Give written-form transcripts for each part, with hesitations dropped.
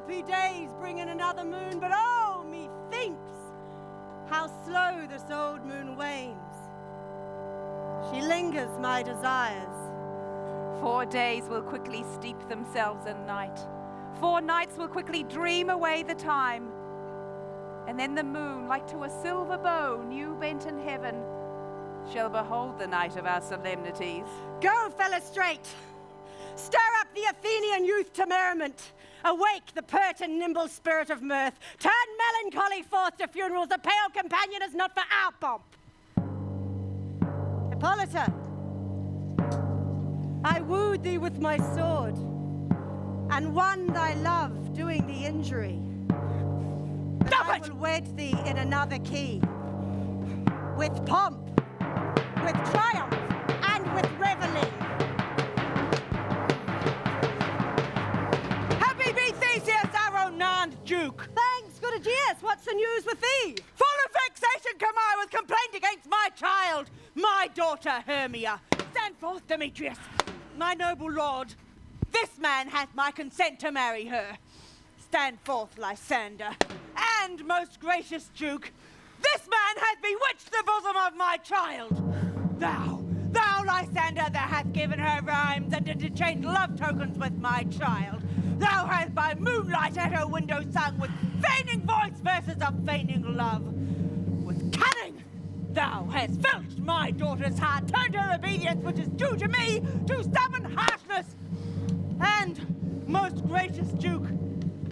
happy days bring in another moon, but oh, methinks how slow this old moon wanes. She lingers my desires. 4 days will quickly steep themselves in night. 4 nights will quickly dream away the time. And then the moon, like to a silver bow, new bent in heaven, shall behold the night of our solemnities. Go, Philostrate! Stir up the Athenian youth to merriment. Awake the pert and nimble spirit of mirth. Turn melancholy forth to funerals. The pale companion is not for our pomp. Hippolyta, I wooed thee with my sword, and won thy love doing the injury. I will wed thee in another key, with pomp, with triumph, and with revelling. Happy be Theseus, our renowned Duke! Thanks, good Egeus. What's the news with thee? Full of vexation come I with complaint against my child, my daughter Hermia. Stand forth, Demetrius, my noble lord. This man hath my consent to marry her. Stand forth, Lysander. And, most gracious Duke, this man hath bewitched the bosom of my child. Thou, Lysander, thou hast given her rhymes and did change love tokens with my child. Thou hast by moonlight at her window sung with feigning voice verses of feigning love. With cunning, thou hast filched my daughter's heart, turned her obedience, which is due to me, to stubborn harshness. And, most gracious Duke,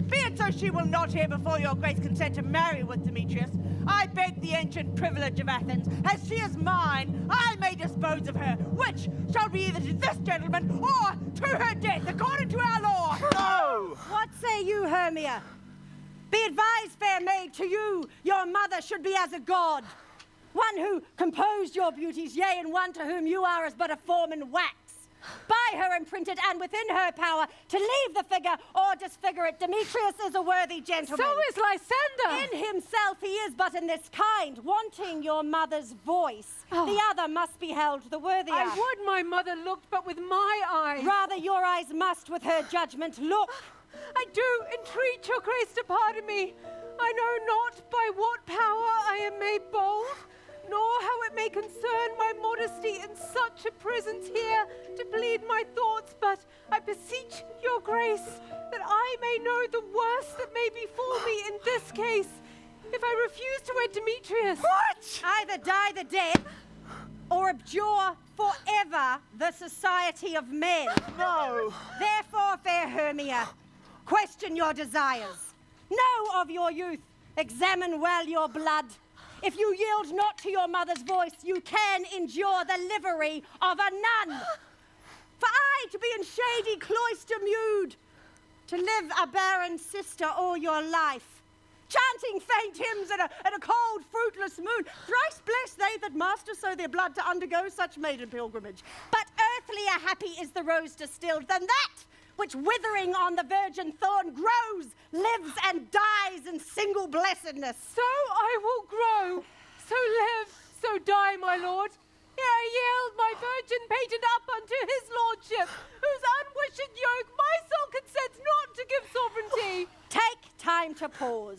be it so she will not hear before your grace consent to marry with Demetrius, I beg the ancient privilege of Athens, as she is mine, I may dispose of her, which shall be either to this gentleman or to her death, according to our law. No! What say you, Hermia? Be advised, fair maid, to you, your mother should be as a god. One who composed your beauties, yea, and one to whom you are as but a form in wax. By her imprinted and within her power to leave the figure or disfigure it. Demetrius is a worthy gentleman. So is Lysander. In himself he is but in this kind, wanting your mother's voice. Oh. The other must be held the worthier. I would my mother looked, but with my eyes. Rather your eyes must with her judgment look. I do entreat your grace to pardon me. I know not by what power I am made bold, nor how it may concern my modesty in such a presence here to plead my thoughts, but I beseech your grace that I may know the worst that may befall me in this case, if I refuse to wed Demetrius. What? Either die the death, or abjure forever the society of men. No! Therefore, fair Hermia, question your desires. Know of your youth, examine well your blood. If you yield not to your mother's voice, you can endure the livery of a nun. For I to be in shady cloister mewed, to live a barren sister all your life, chanting faint hymns at a cold, fruitless moon. Thrice blessed they that master so their blood to undergo such maiden pilgrimage. But earthlier happy is the rose distilled than that which withering on the virgin thorn grows, lives and dies in single blessedness. So I will grow, so live, so die, my lord. Ere I yield my virgin patent up unto his lordship, whose unwished yoke my soul consents not to give sovereignty. Take time to pause.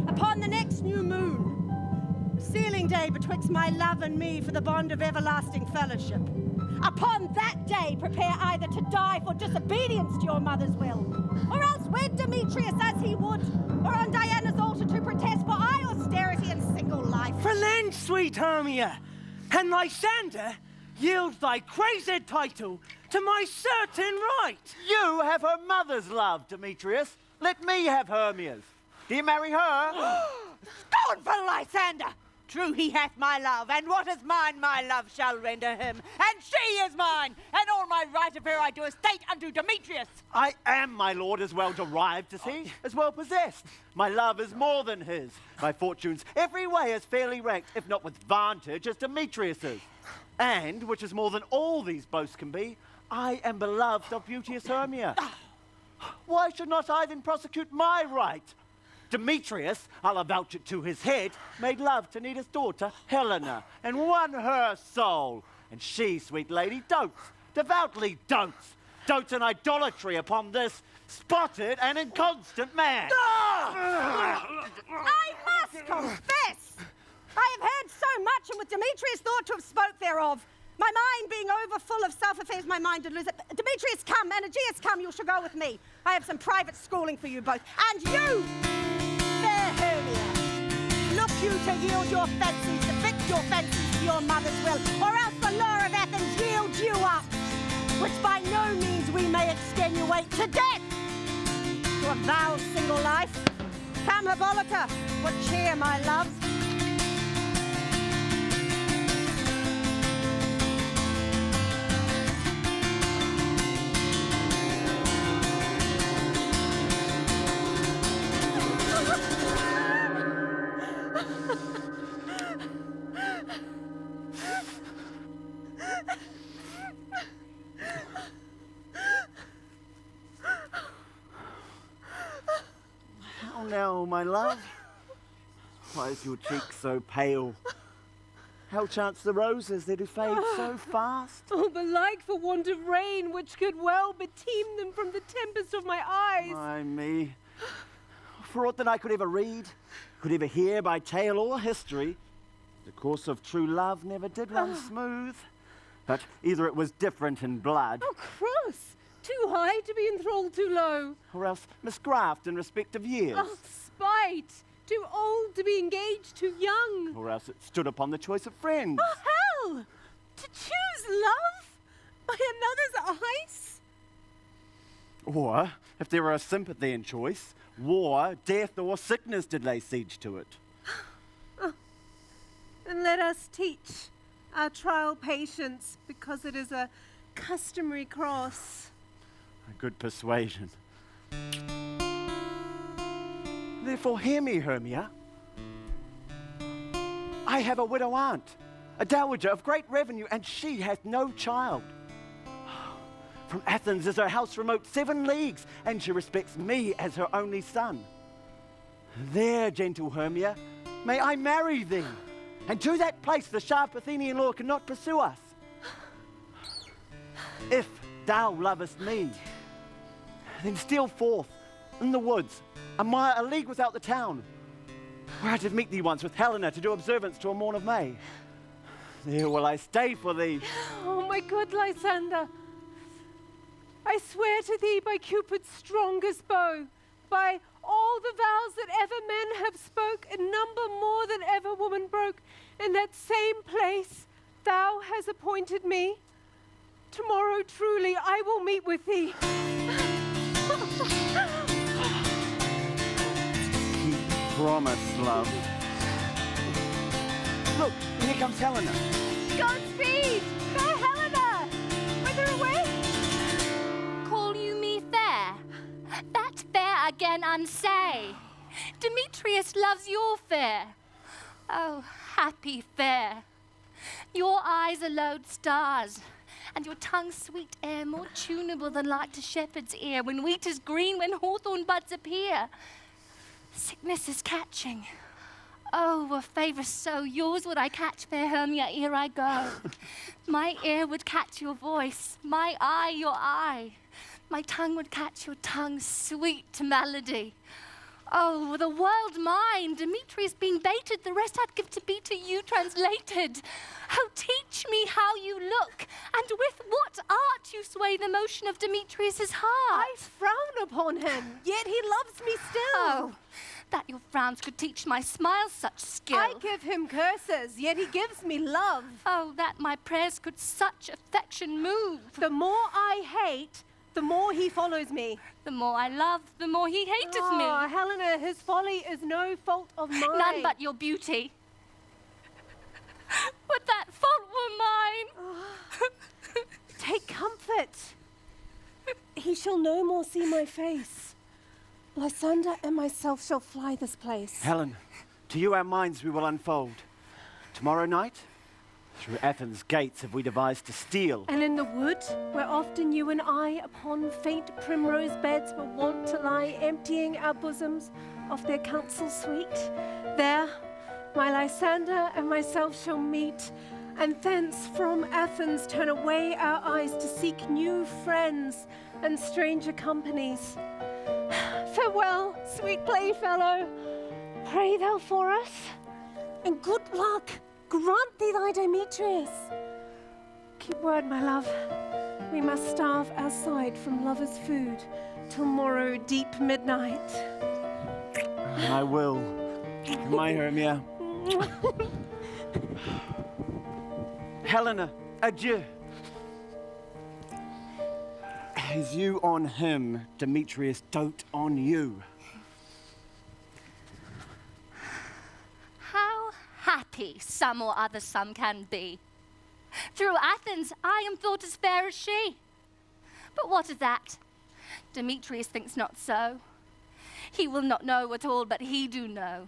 Upon the next new moon, sealing day betwixt my love and me for the bond of everlasting fellowship. Upon that day, prepare either to die for disobedience to your mother's will, or else wed Demetrius as he would, or on Diana's altar to protest for high austerity and single life. Relent, sweet Hermia, and Lysander, yield thy crazed title to my certain right. You have her mother's love, Demetrius. Let me have Hermia's. Do you marry her? Scornful Lysander! True he hath my love, and what is mine my love shall render him. And she is mine, and all my right of her I do estate unto Demetrius. I am, my lord, as well derived as he, as well possessed. My love is more than his. My fortunes every way as fairly ranked, if not with vantage, as Demetrius's. And, which is more than all these boasts can be, I am beloved of beauteous Hermia. Why should not I then prosecute my right? Demetrius, I'll avouch it to his head, made love to Neda's daughter, Helena, and won her soul. And she, sweet lady, dotes, devoutly dotes in idolatry upon this spotted and inconstant man. I must confess! I have heard so much, and with Demetrius thought to have spoke thereof. My mind being over full of self-affairs, my mind did lose it. Demetrius, come, and Egeus, come, you shall go with me. I have some private schooling for you both. And you, fair Hermia, look you to yield your fancies, to fix your fancies to your mother's will, or else the law of Athens yields you up, which by no means we may extenuate to death. To a vowed single life. Come, Hippolyta, what cheer, my loves. How now, my love? Why is your cheek so pale? How chance the roses they do fade so fast? Oh, belike for want of rain, which could well beteem them from the tempest of my eyes. My me. For aught that I could ever read, could ever hear by tale or history, the course of true love never did run smooth. But either it was different in blood, Oh, cross! Too high to be enthralled too low. or else misgraft in respect of years, Oh, spite! Too old to be engaged, too young. or else it stood upon the choice of friends. Oh, hell! To choose love by another's eyes? Or, if there were a sympathy in choice, war, death, or sickness did lay siege to it. And let us teach our trial patience, because it is a customary cross. A good persuasion. Therefore, hear me, Hermia. I have a widow aunt, a dowager of great revenue, and she hath no child. From Athens is her house remote 7 leagues, and she respects me as her only son. There, gentle Hermia, may I marry thee, and to that place the sharp Athenian law cannot pursue us. If thou lovest me, then steal forth in the woods, a league without the town, where I did meet thee once with Helena to do observance to a morn of May. There will I stay for thee. Oh, my good Lysander, I swear to thee by Cupid's strongest bow, by all the vows that ever men have spoke, in number more than ever woman broke, in that same place thou hast appointed me. Tomorrow truly I will meet with thee. Keep promise, love. Look, here comes Helena. Godspeed! Fair Helena! Whither away? Call you me fair? That fair again unsay. Demetrius loves your fair. Oh, happy fair. Your eyes are lodestars, and your tongue sweet air, more tunable than light to shepherd's ear, when wheat is green, when hawthorn buds appear. Sickness is catching. Oh, a favour so yours would I catch, fair Hermia, ere I go. My ear would catch your voice, my eye your eye. My tongue would catch your tongue, sweet to melody. Oh, the world mine, Demetrius being baited, the rest I'd give to be to you translated. Oh, teach me how you look, and with what art you sway the motion of Demetrius's heart. I frown upon him, yet he loves me still. Oh, that your frowns could teach my smiles such skill. I give him curses, yet he gives me love. Oh, that my prayers could such affection move. The more I hate, the more he follows me. The more I love, the more he hateth Oh, me. Helena, his folly is no fault of mine. None but your beauty. But that fault were mine. Take comfort. He shall no more see my face. Lysander and myself shall fly this place. Helen, to you our minds we will unfold. Tomorrow night, through Athens' gates have we devised to steal. And in the wood, where often you and I upon faint primrose beds were wont to lie, emptying our bosoms of their counsel sweet, there my Lysander and myself shall meet, and thence from Athens turn away our eyes to seek new friends and stranger companies. Farewell, sweet playfellow. Pray thou for us, and good luck grant thee thy Demetrius. Keep word, my love. We must starve our side from lovers' food till morrow deep midnight. I will. My Hermia. Helena, adieu. As you on him, Demetrius dote on you. How happy some or other some can be. Through Athens, I am thought as fair as she. But what of that? Demetrius thinks not so. He will not know at all, but he do know.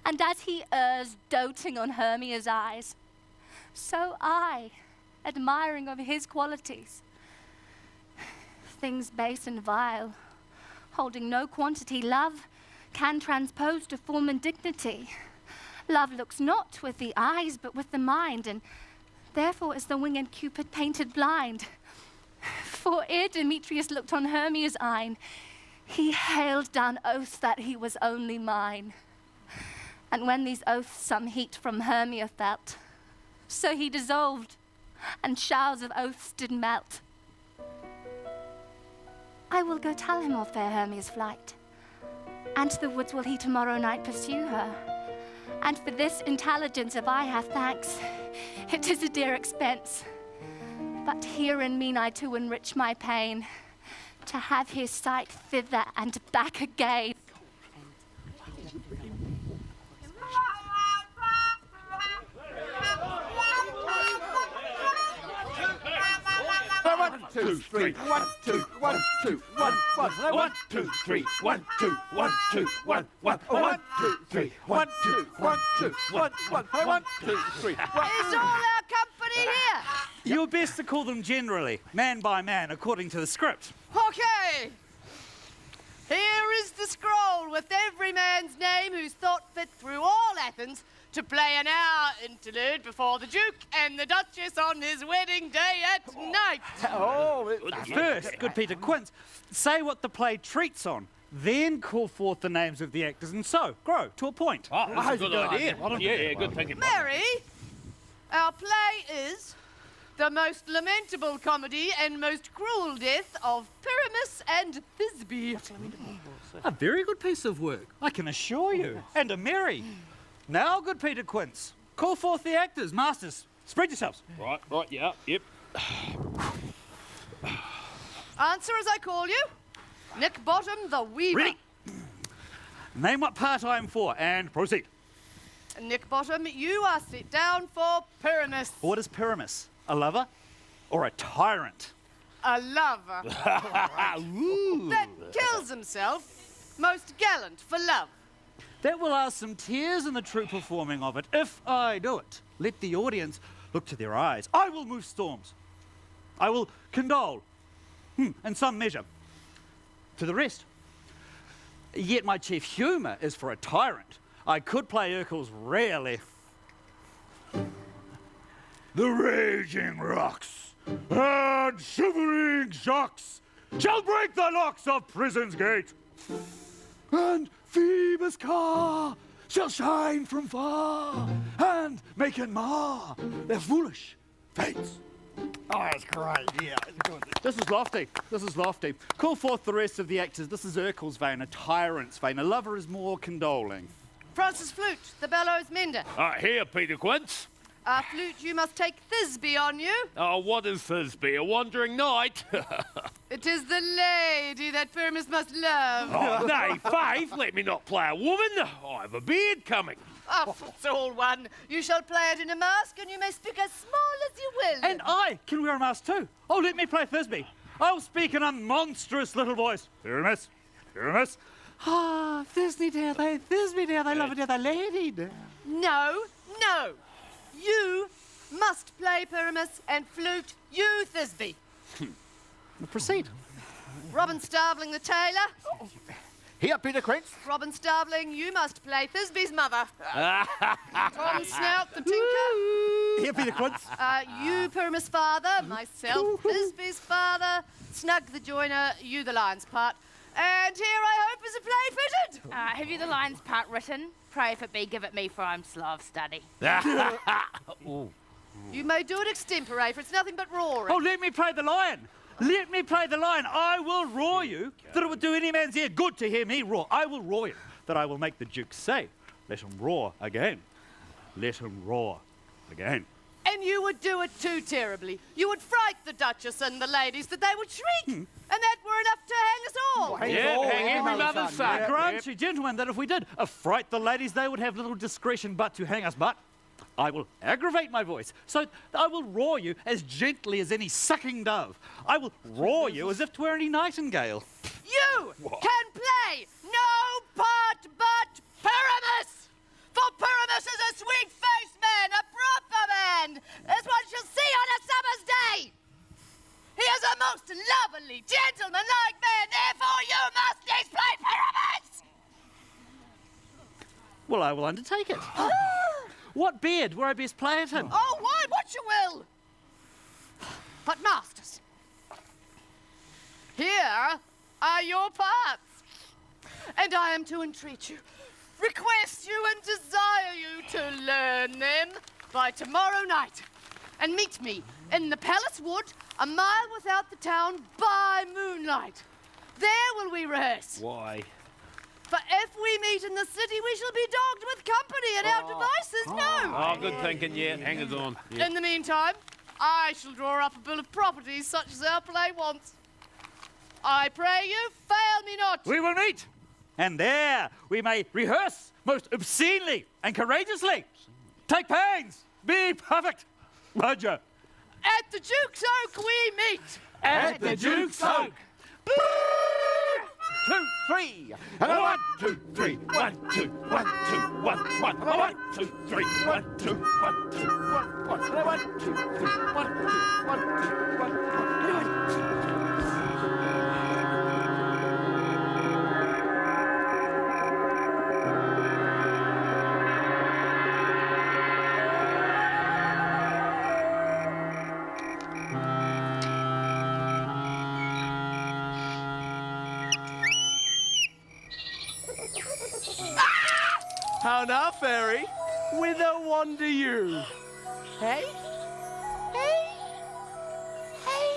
And as he errs, doting on Hermia's eyes, so I, admiring of his qualities. Things base and vile, holding no quantity, love can transpose to form and dignity. Love looks not with the eyes, but with the mind, and therefore is the winged Cupid painted blind. For ere Demetrius looked on Hermia's eyne, he hailed down oaths that he was only mine. And when these oaths some heat from Hermia felt, so he dissolved, and showers of oaths did melt. I will go tell him of fair Hermia's flight, and to the woods will he tomorrow night pursue her. And for this intelligence, if I have thanks, it is a dear expense. But herein mean I to enrich my pain, to have his sight thither and back again. One, two, three, 1, 2, 1, 2, 1, 1, 1, 2, 3, 1, 2, 1, 2, 1, 1, 1, 2, 3, 1, 2, 1, 2, 1, 1, 1, 2, 3. Is all our company here? You're best to call them generally, man by man, according to the script. Okay. Here is the scroll with every man's name who's thought fit through all Athens to play an hour interlude before the Duke and the Duchess on his wedding day at night. First, good Peter Quince, say what the play treats on, then call forth the names of the actors, and so grow to a point. That's a good idea. Yeah, good thinking. Mary, our play is the most lamentable comedy and most cruel death of Pyramus and Thisbe. A very good piece of work, I can assure you, and a merry. Now, good Peter Quince, call forth the actors, masters, spread yourselves. Right, yeah, yep. Answer as I call you. Nick Bottom, the Weaver. Ready? Name what part I am for, and proceed. Nick Bottom, you are set down for Pyramus. What is Pyramus? A lover or a tyrant? A lover. That kills himself. Most gallant for love. That will ask some tears in the true performing of it. If I do it, let the audience look to their eyes. I will move storms. I will condole, in some measure, to the rest. Yet my chief humour is for a tyrant. I could play Urkel's rarely. The raging rocks and shivering shocks shall break the locks of prison's gate, and Phoebus' car shall shine from far and make and mar their foolish fates. Oh, that's great. Yeah, it's good. This is lofty. This is lofty. Call forth the rest of the actors. This is Urkel's vein, a tyrant's vein. A lover is more condoling. Francis Flute, the bellows mender. Here, Peter Quince. Flute, you must take Thisbe on you. Oh, what is Thisbe? A wandering knight? It is the lady that Pyramus must love. Oh, nay, faith, let me not play a woman. I have a beard coming. Oh, it's all one. You shall play it in a mask, and you may speak as small as you will. And I can wear a mask too. Oh, let me play Thisbe. I'll speak in a monstrous little voice. Pyramus, Pyramus. Ah, Thisbe dear, they love it dear, the lady dear. No. You must play Pyramus, and Flute, you Thisbe. Proceed. Robin Starveling the tailor. Here, Peter Quince. Robin Starveling, you must play Thisbe's mother. Tom Snout the tinker. Here, Peter Quince. You Pyramus' father, myself Thisbe's father. Snug the joiner, you the lion's part. And here I hope is a play fitted. Have you the lines part written? Pray if it be, give it me, for I'm Slav study. You may do it extempore, for it's nothing but roaring. Oh, let me play the lion. Let me play the lion. I will roar you that it would do any man's ear good to hear me roar. I will roar you that I will make the Duke say, let him roar again. Let him roar again. And you would do it too terribly. You would fright the Duchess and the ladies that they would shriek. And that were enough to hang us all. Hang every mother's son. I grant you, gentlemen, that if we did affright the ladies, they would have little discretion but to hang us. But I will aggravate my voice, so I will roar you as gently as any sucking dove. I will roar you as if 'twere any nightingale. You can play no part but Pyramus! For Pyramus is a sweet-faced man, a proper man, as one shall see on a summer's day. He is a most lovely, gentleman-like man, therefore you must needs play Pyramus! Well, I will undertake it. What bed were I best play it in? Oh, why, what you will! But, masters, here are your parts, and I am to entreat you, request you and desire you to learn them by tomorrow night, and meet me in the palace wood a mile without the town by moonlight. There will we rehearse. Why? For if we meet in the city, we shall be dogged with company and our devices known. Oh, good thinking, yeah. Hangers on. Yeah. In the meantime, I shall draw up a bill of properties such as our play wants. I pray you, fail me not. We will meet, and there we may rehearse most obscenely and courageously. Take pains, be perfect. Roger. At the Duke's Oak we meet. At the Duke's Oak. 2, 3. 1, 2, 3. 1, 2, 1, 2, 1, 1. 1, 2, 3. 1, 2, 1, 2, 1, 1. 1, 2, 3. 1, 2, 1, 2, 1. How now, fairy? Whither wander you? Hey? Hey? Hey?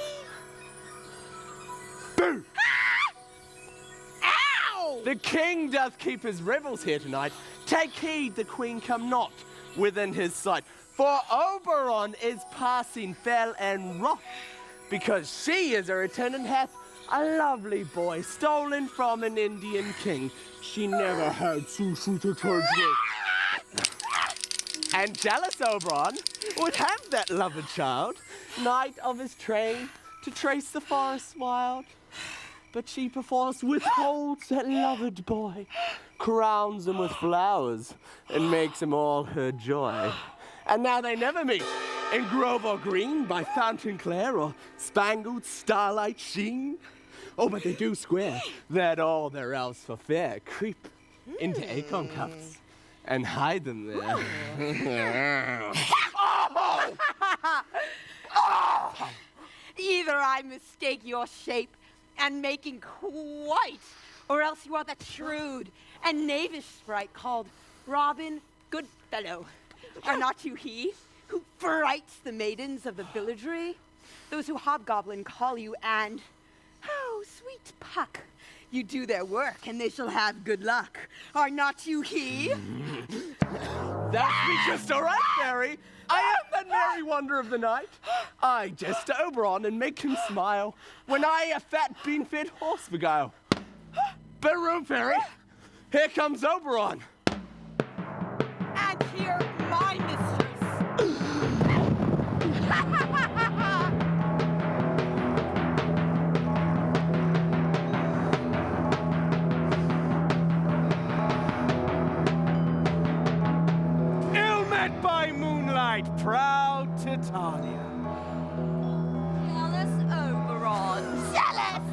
Boo! Ow! The king doth keep his revels here tonight. Take heed the queen come not within his sight. For Oberon is passing fell and wroth, because she is a return and hath a lovely boy stolen from an Indian king. She never had so sweet a trade. And jealous Oberon would have that loved child, knight of his train, to trace the forest wild. But she perforce withholds that loved boy, crowns him with flowers, and makes him all her joy. And now they never meet in grove or green, by fountain clear or spangled starlight sheen. Oh, but they do square that all their elves for fair creep into acorn cups and hide them there. Either I mistake your shape and making quite, or else you are that shrewd and knavish sprite called Robin Goodfellow. Are not you he who frights the maidens of the villagery? Those who hobgoblin call you, and oh, sweet Puck, you do their work, and they shall have good luck. Are not you he? That's me just all right, fairy. I am that merry wonder of the night. I jest to Oberon and make him smile when I a fat bean-fed horse beguile. Better room, fairy. Here comes Oberon. And here my mistress. By moonlight, proud Titania. Jealous Oberon. Jealous!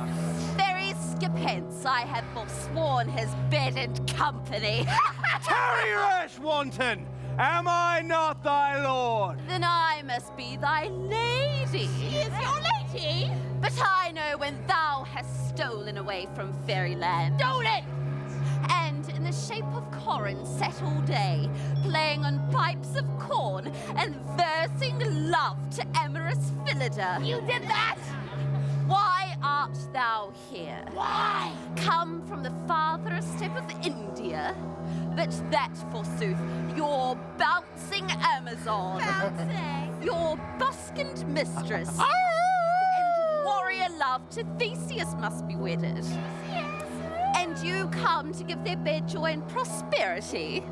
Very skipence I have forsworn his bed and company. Tarry, rash wanton! Am I not thy lord? Then I must be thy lady. She is your lady? But I know when thou hast stolen away from fairyland. Stolen! And in the shape of Corin sat all day, playing on pipes of corn and versing love to amorous Philida. You did that? Why art thou here? Why? Come from the farthest tip of India, but that, forsooth, your bouncing Amazon, your buskinged mistress, and warrior love to Theseus must be wedded. And you come to give their bed joy and prosperity.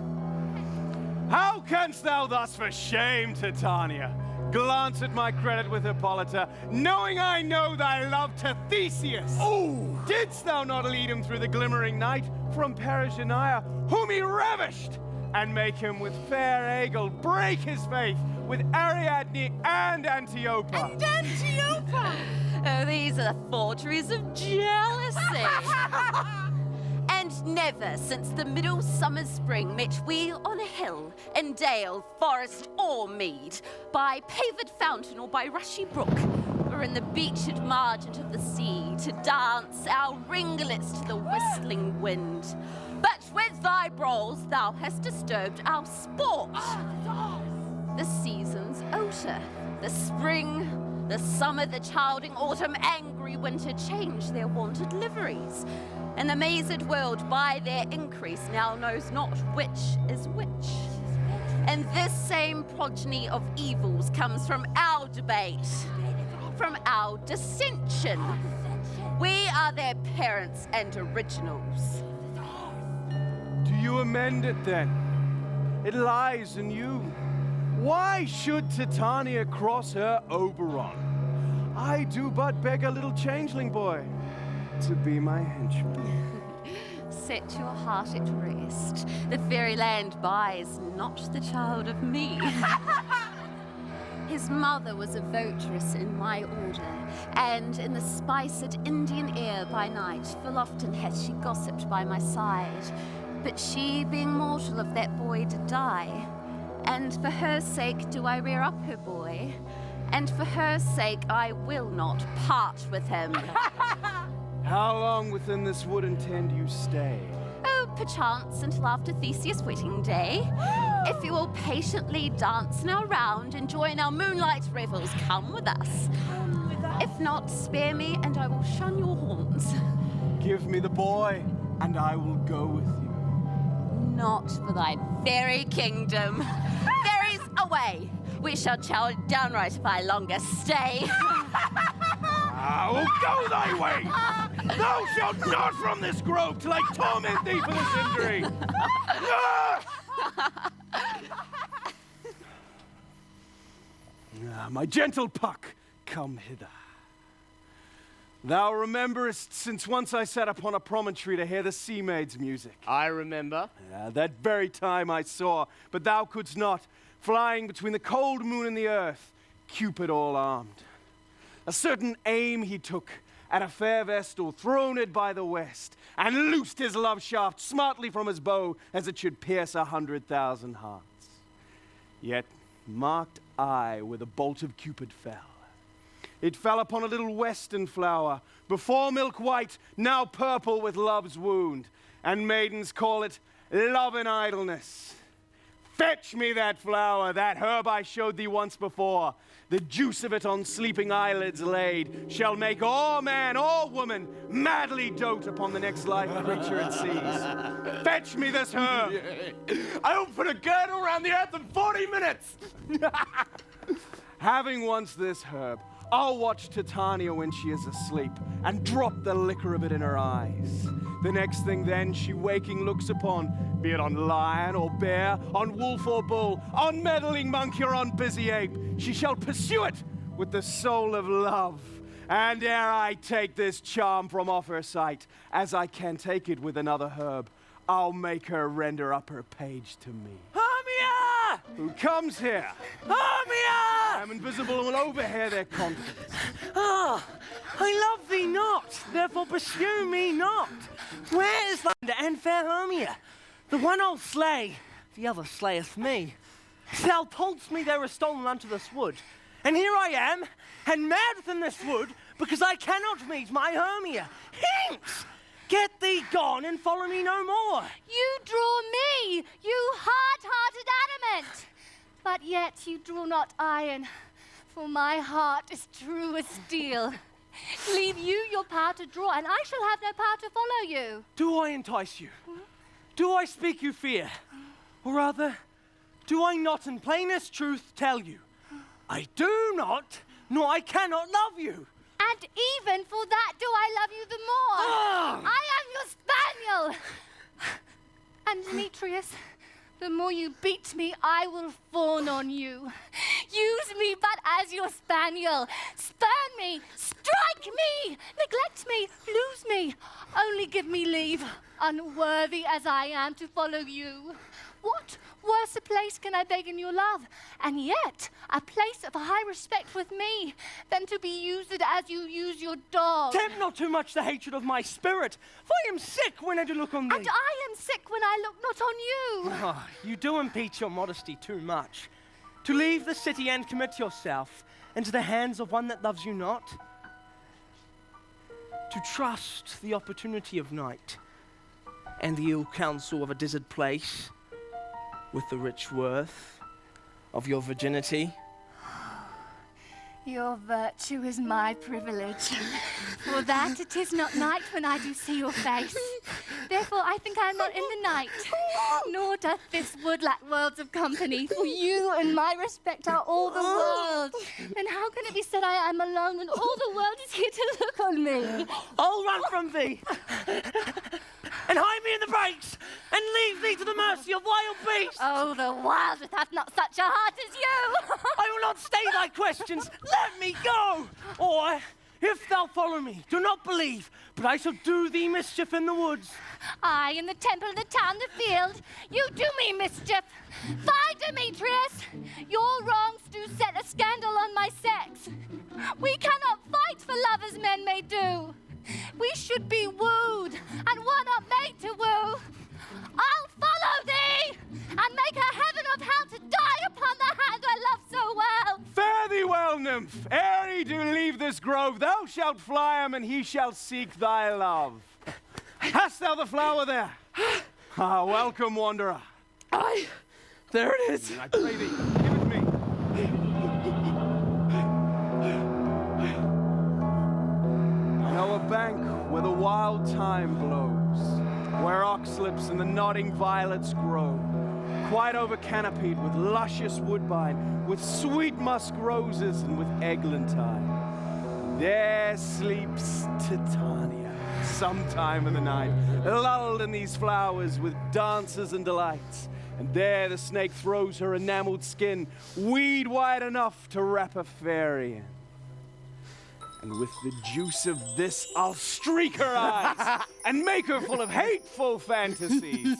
How canst thou thus for shame, Titania, glance at my credit with Hippolyta, knowing I know thy love to Theseus? Oh! Didst thou not lead him through the glimmering night from Perigenia, whom he ravished, and make him with fair Egil break his faith with Ariadne and Antiopa? And Antiopa! Oh, these are the forgeries of jealousy. And never since the middle summer spring met we on a hill, in dale, forest, or mead, by paved fountain or by rushy brook, or in the beached margin of the sea, to dance our ringlets to the whistling wind. But with thy brawls thou hast disturbed our sport. The seasons alter, the spring, the summer, the childing autumn, angry winter change their wonted liveries. And the mazed world by their increase now knows not which is which. And this same progeny of evils comes from our debate, from our dissension. We are their parents and originals. Do you amend it then? It lies in you. Why should Titania cross her Oberon? I do but beg a little changeling boy to be my henchman. Set your heart at rest. The fairyland buys not the child of me. His mother was a votaress in my order, and in the spiced Indian air by night, full often hath she gossiped by my side. But she, being mortal, of that boy did die. And for her sake do I rear up her boy, and for her sake I will not part with him. How long within this wood intend you stay? Oh, perchance until after Theseus' wedding day. If you will patiently dance in our round and join our moonlight revels, come with us. If not, spare me and I will shun your haunts. Give me the boy, and I will go with you. Not for thy fairy kingdom. Fairies away! We shall chow downright if I longer stay. I will go thy way! Thou shalt not from this grove till I torment thee for this injury! My gentle Puck, come hither. Thou rememberest since once I sat upon a promontory to hear the sea maid's music. I remember. That very time I saw, but thou couldst not, flying between the cold moon and the earth, Cupid all armed. A certain aim he took at a fair vestal throned by the west, and loosed his love shaft smartly from his bow as it should pierce 100,000 hearts. Yet marked I where the bolt of Cupid fell. It fell upon a little western flower, before milk white, now purple with love's wound, and maidens call it love and idleness. Fetch me that flower, that herb I showed thee once before. The juice of it on sleeping eyelids laid shall make all man, all woman, madly dote upon the next life creature it sees. Fetch me this herb. I will put a girdle around the earth in 40 minutes. Having once this herb, I'll watch Titania when she is asleep and drop the liquor of it in her eyes. The next thing then she waking looks upon, be it on lion or bear, on wolf or bull, on meddling monkey or on busy ape, she shall pursue it with the soul of love. And ere I take this charm from off her sight, as I can take it with another herb, I'll make her render up her page to me. Hermia! Who comes here? Hermia! I am invisible and will overhear their conference. Ah, I love thee not, therefore pursue me not. Where is Lysander and fair Hermia? The one I'll slay, the other slayeth me. Thou toldst me they were stolen unto this wood, and here I am, and mad within this wood, because I cannot meet my Hermia. Hinks! Get thee gone and follow me no more. You draw me, you hard-hearted adamant. But yet you draw not iron, for my heart is true as steel. Leave you your power to draw, and I shall have no power to follow you. Do I entice you? Do I speak you fear? Or rather, do I not in plainest truth tell you? I do not, nor I cannot love you. And even for that do I love you the more. Ah! I am your spaniel. And Demetrius, the more you beat me, I will fawn on you. Use me but as your spaniel. Spurn me, strike me, neglect me, lose me. Only give me leave, unworthy as I am, to follow you. What worse a place can I beg in your love? And yet a place of high respect with me, than to be used as you use your dog. Tempt not too much the hatred of my spirit, for I am sick when I do look on thee. And I am sick when I look not on you. Oh, you do impede your modesty too much. To leave the city and commit yourself into the hands of one that loves you not. To trust the opportunity of night and the ill counsel of a desert place with the rich worth of your virginity. Your virtue is my privilege. For that it is not night when I do see your face. Therefore I think I am not in the night. Nor doth this wood lack worlds of company. For you and my respect are all the world. And how can it be said I am alone when all the world is here to look on me? I'll run from thee, and hide me in the brakes, and leave thee to the mercy of wild beasts. Oh, the wildest hath not such a heart as you. I will not stay thy questions. Let me go. Or, if thou follow me, do not believe, but I shall do thee mischief in the woods. I in the temple, the town, the field. You do me mischief. Fie, Demetrius! Your wrongs do set a scandal on my sex. We cannot fight for love as men may do. We should be wooed, and were not made to woo. I'll follow thee, and make a heaven of hell to die upon the hand I love so well. Fare thee well, nymph. Ere he do leave this grove, thou shalt fly him, and he shall seek thy love. Hast thou the flower there? Ah, welcome, wanderer. Aye, there it is. I pray thee, give it me. Now a bank where the wild thyme blows, where oxlips and the nodding violets grow, quite over-canopied with luscious woodbine, with sweet musk roses and with eglantine. There sleeps Titania, sometime in the night, lulled in these flowers with dances and delights. And there the snake throws her enameled skin, weed wide enough to wrap a fairy in. And with the juice of this, I'll streak her eyes and make her full of hateful fantasies.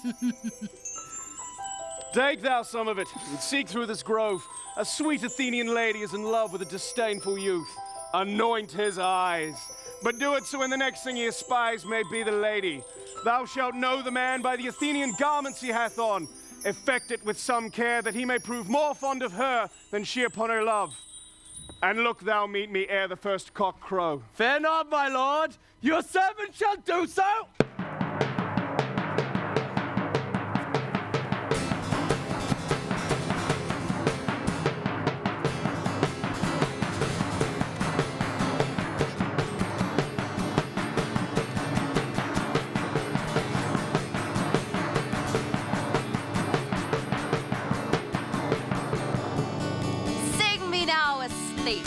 Take thou some of it and seek through this grove. A sweet Athenian lady is in love with a disdainful youth. Anoint his eyes, but do it so when the next thing he espies may be the lady. Thou shalt know the man by the Athenian garments he hath on. Effect it with some care that he may prove more fond of her than she upon her love. And look thou meet me ere the first cock crow. Fear not, my lord. Your servant shall do so. Sing me now asleep.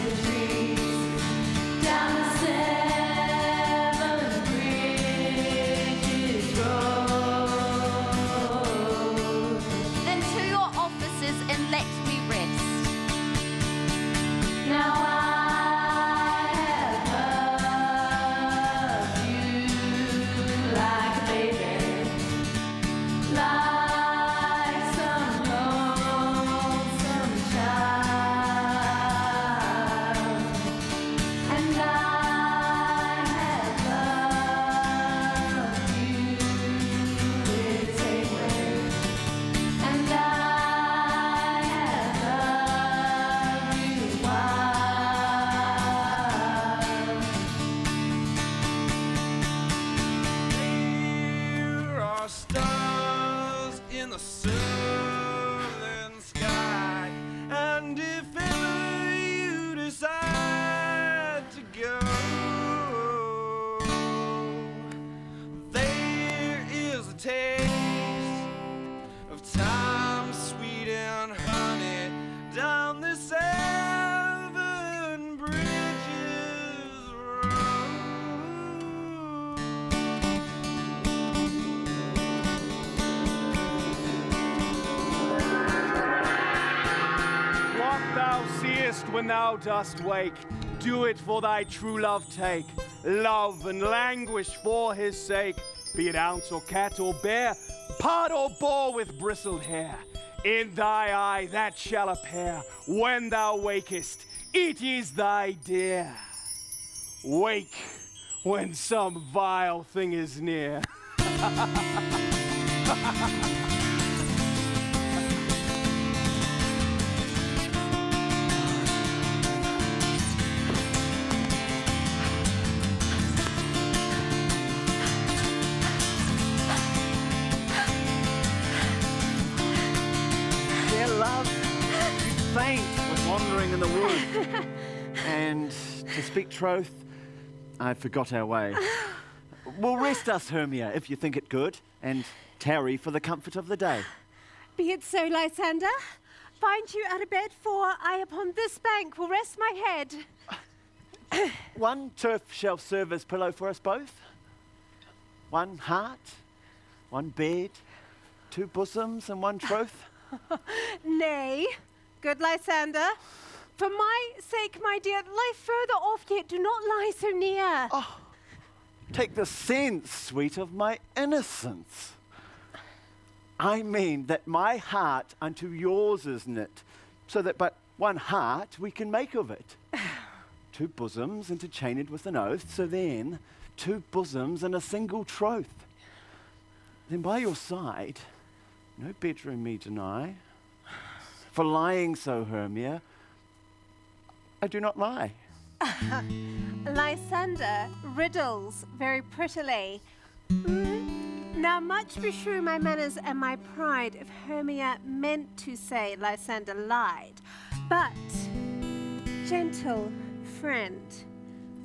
Tree. seest when thou dost wake, do it for thy true love take. Love and languish for his sake, be it ounce or cat or bear, part or boar with bristled hair. In thy eye that shall appear when thou wakest, it is thy dear. Wake when some vile thing is near. Dear love, faint when wandering in the wood. And to speak truth, I forgot our way. Well, rest us, Hermia, if you think it good, and tarry for the comfort of the day. Be it so, Lysander. Find you out of bed, for I upon this bank will rest my head. One turf shall serve as pillow for us both. One heart, one bed, two bosoms, and one troth. Nay, good Lysander. For my sake, my dear, lie further off, yet do not lie so near. Oh, take the sense, sweet, of my innocence. I mean that my heart unto yours is knit, so that but one heart we can make of it. Two bosoms interchained with an oath, so then two bosoms and a single troth. Then by your side, no bedroom me deny. For lying so, Hermia, I do not lie. Lysander riddles very prettily. Now much beshrew my manners and my pride if Hermia meant to say Lysander lied. But, gentle friend,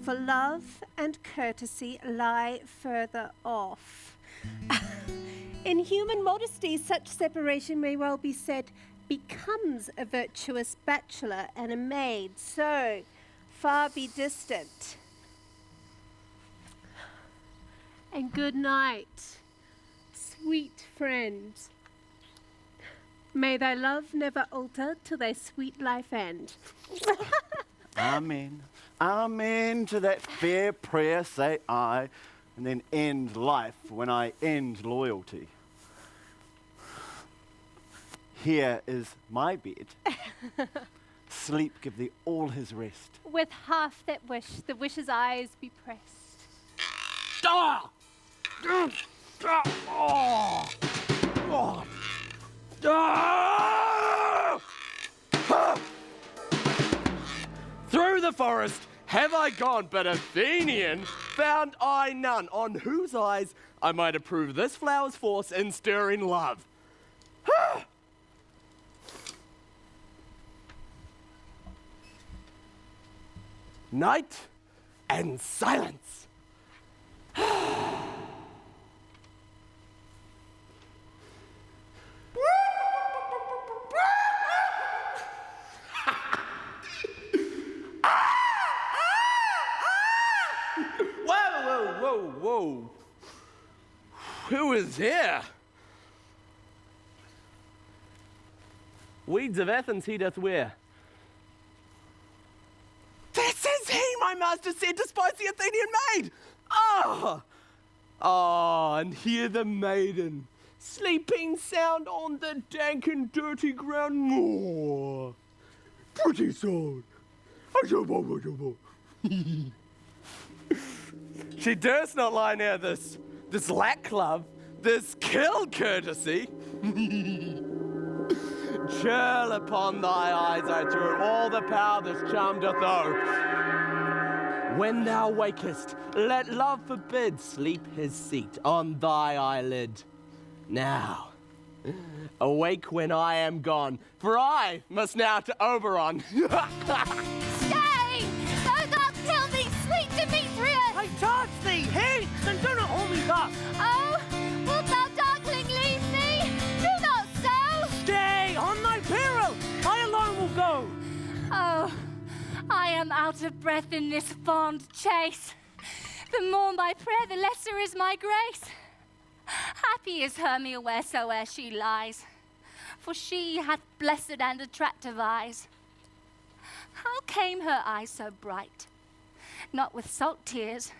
for love and courtesy lie further off. In human modesty, such separation may well be said becomes a virtuous bachelor and a maid, so far be distant. And good night, sweet friend. May thy love never alter till thy sweet life end. Amen. Amen to that fair prayer, say I, and then end life when I end loyalty. Here is my bed. Sleep give thee all his rest. With half that wish, the wish's eyes be pressed. Ah! Oh! Oh! Ah! Ah! Through the forest have I gone, but Athenian found I none, on whose eyes I might approve this flower's force in stirring love. Ah! Night and silence. Whoa. Who is here? Weeds of Athens he doth wear. This is he, my master said, despise the Athenian maid. And hear the maiden, sleeping sound on the dank and dirty ground. More. Pretty soul. She durst not lie near this lack love, this kill courtesy. Churl upon thy eyes I threw all the power this charm doth owe. When thou wakest, let love forbid sleep his seat on thy eyelid. Now, awake when I am gone, for I must now to Oberon. Stay! Thou dost kill me, sweet Demetrius! I charge thee, haste, and do not hold me thus. Oh, wilt thou, darkling, leave me? Do not so! Stay, on thy peril, I alone will go. Oh, I am out of breath in this fond chase. The more my prayer, the lesser is my grace. Happy is Hermia wheresoe'er she lies, for she hath blessed and attractive eyes. How came her eyes so bright? Not with salt tears.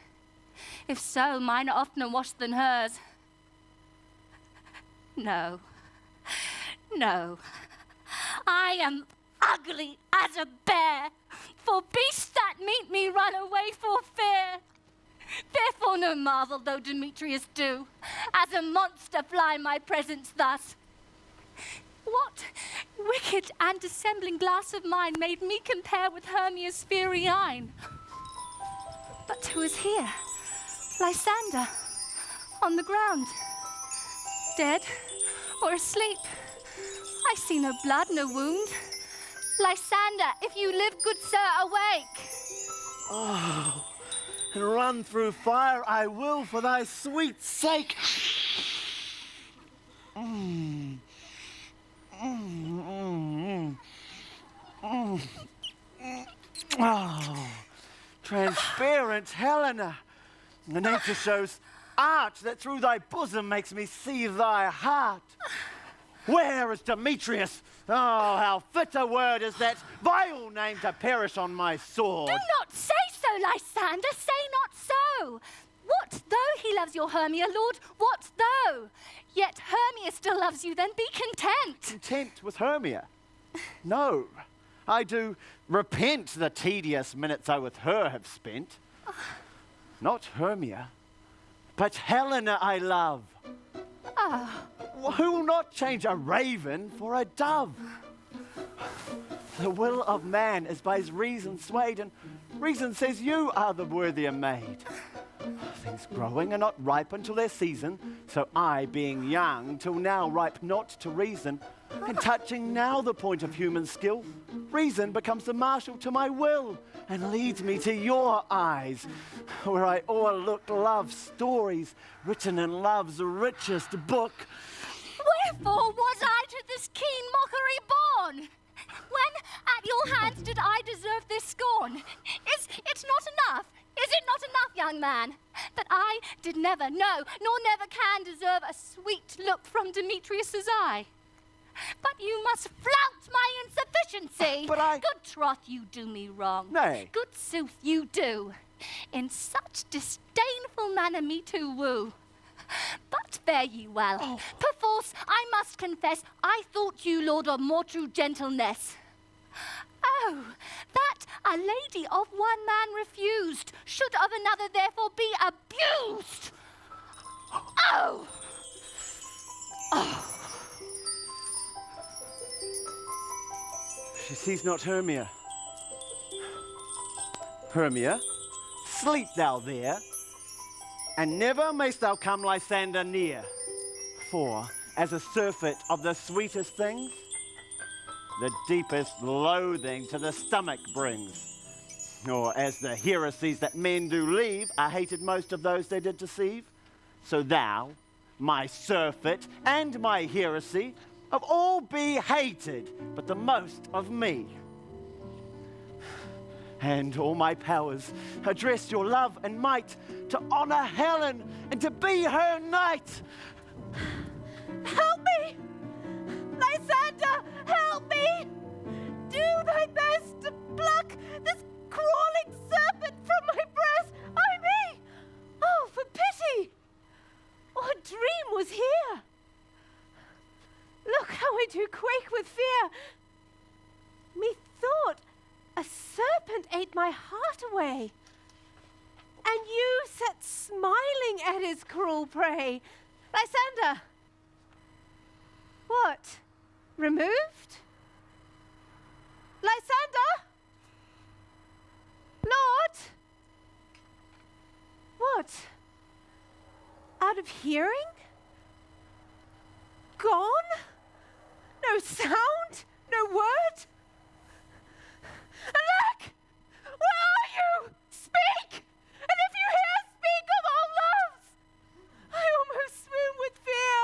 If so, mine are oftener washed than hers. No, no. I am ugly as a bear, for beasts that meet me run away for fear. Therefore no marvel though Demetrius do, as a monster fly my presence thus. What wicked and dissembling glass of mine made me compare with Hermia's fiery eyne? But who is here? Lysander, on the ground, dead or asleep. I see no blood, no wound. Lysander, if you live, good sir, awake. Oh, and run through fire I will for thy sweet sake. Oh, transparent Helena. The nature shows art that through thy bosom makes me see thy heart. Where is Demetrius? Oh, how fit a word is that vile name to perish on my sword. Do not say so, Lysander, say not so. What though he loves your Hermia, Lord? What though? Yet Hermia still loves you, then be content. Content with Hermia? No, I do repent the tedious minutes I with her have spent. Not Hermia, but Helena I love. Who will not change a raven for a dove? The will of man is by his reason swayed, and reason says you are the worthier maid. Things growing are not ripe until their season, so I, being young, till now ripe not to reason, and touching now the point of human skill, reason becomes the marshal to my will, and leads me to your eyes, where I o'erlook love's stories, written in love's richest book. Wherefore was I to this keen mockery born? When at your hands did I deserve this scorn? Is it not enough? Is it not enough, young man, that I did never know, nor never can deserve a sweet look from Demetrius's eye? But you must flout my insufficiency. But I... Good troth, you do me wrong. Nay. Good sooth, you do. In such disdainful manner me to woo. But fare ye well. Perforce, I must confess, I thought you, Lord, of more true gentleness. Oh, that a lady of one man refused should of another therefore be abused. Oh! Oh! She sees not Hermia. Hermia, sleep thou there, and never mayst thou come Lysander near. For, as a surfeit of the sweetest things, the deepest loathing to the stomach brings. Or as the heresies that men do leave are hated most of those they did deceive, so thou, my surfeit and my heresy, of all be hated, but the most of me. And all my powers address your love and might to honor Helen and to be her knight. Help me! Lysander, help me! Do thy best to pluck this crawling serpent from my breast. I me! Oh, for pity! What dream was here? Look how I do quake with fear. Methought a serpent ate my heart away, and you sat smiling at his cruel prey. Lysander! What? Removed? Lysander? Lord? What? Out of hearing? Gone? No sound? No word? Alack! Where are you? Speak! And if you hear, speak of our loves! I almost swoon with fear.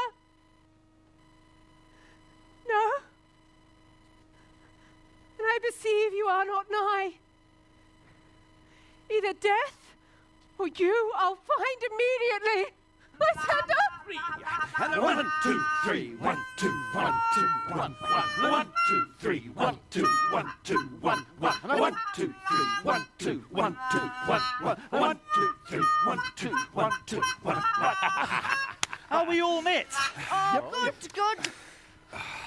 No? And I perceive you are not nigh. Either death or you I'll find immediately. Lysander! And 1, 2, 3, 1, 2, 1, 2, 1, 1, 1, 2, 3, 1, 2, 1, 2, 1, 1, 1, 2, 3, 1, 2, 1, 2, 1, 1, 1, 2, 3, 1, 2, 1, 2, 1, 1. Are we all met? Oh, good.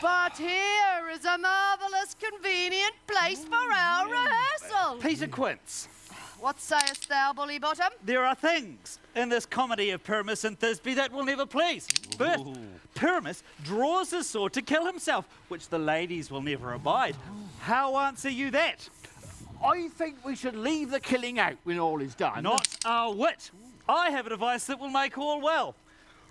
But here is a marvellous convenient place for our rehearsal. Peter Quince, What sayest thou, Bully Bottom? there are things in this comedy of Pyramus and Thisbe that will never please. First, Pyramus draws his sword to kill himself, which the ladies will never abide. How answer you that? I think we should leave the killing out when all is done. Not a whit. I have a device that will make all well.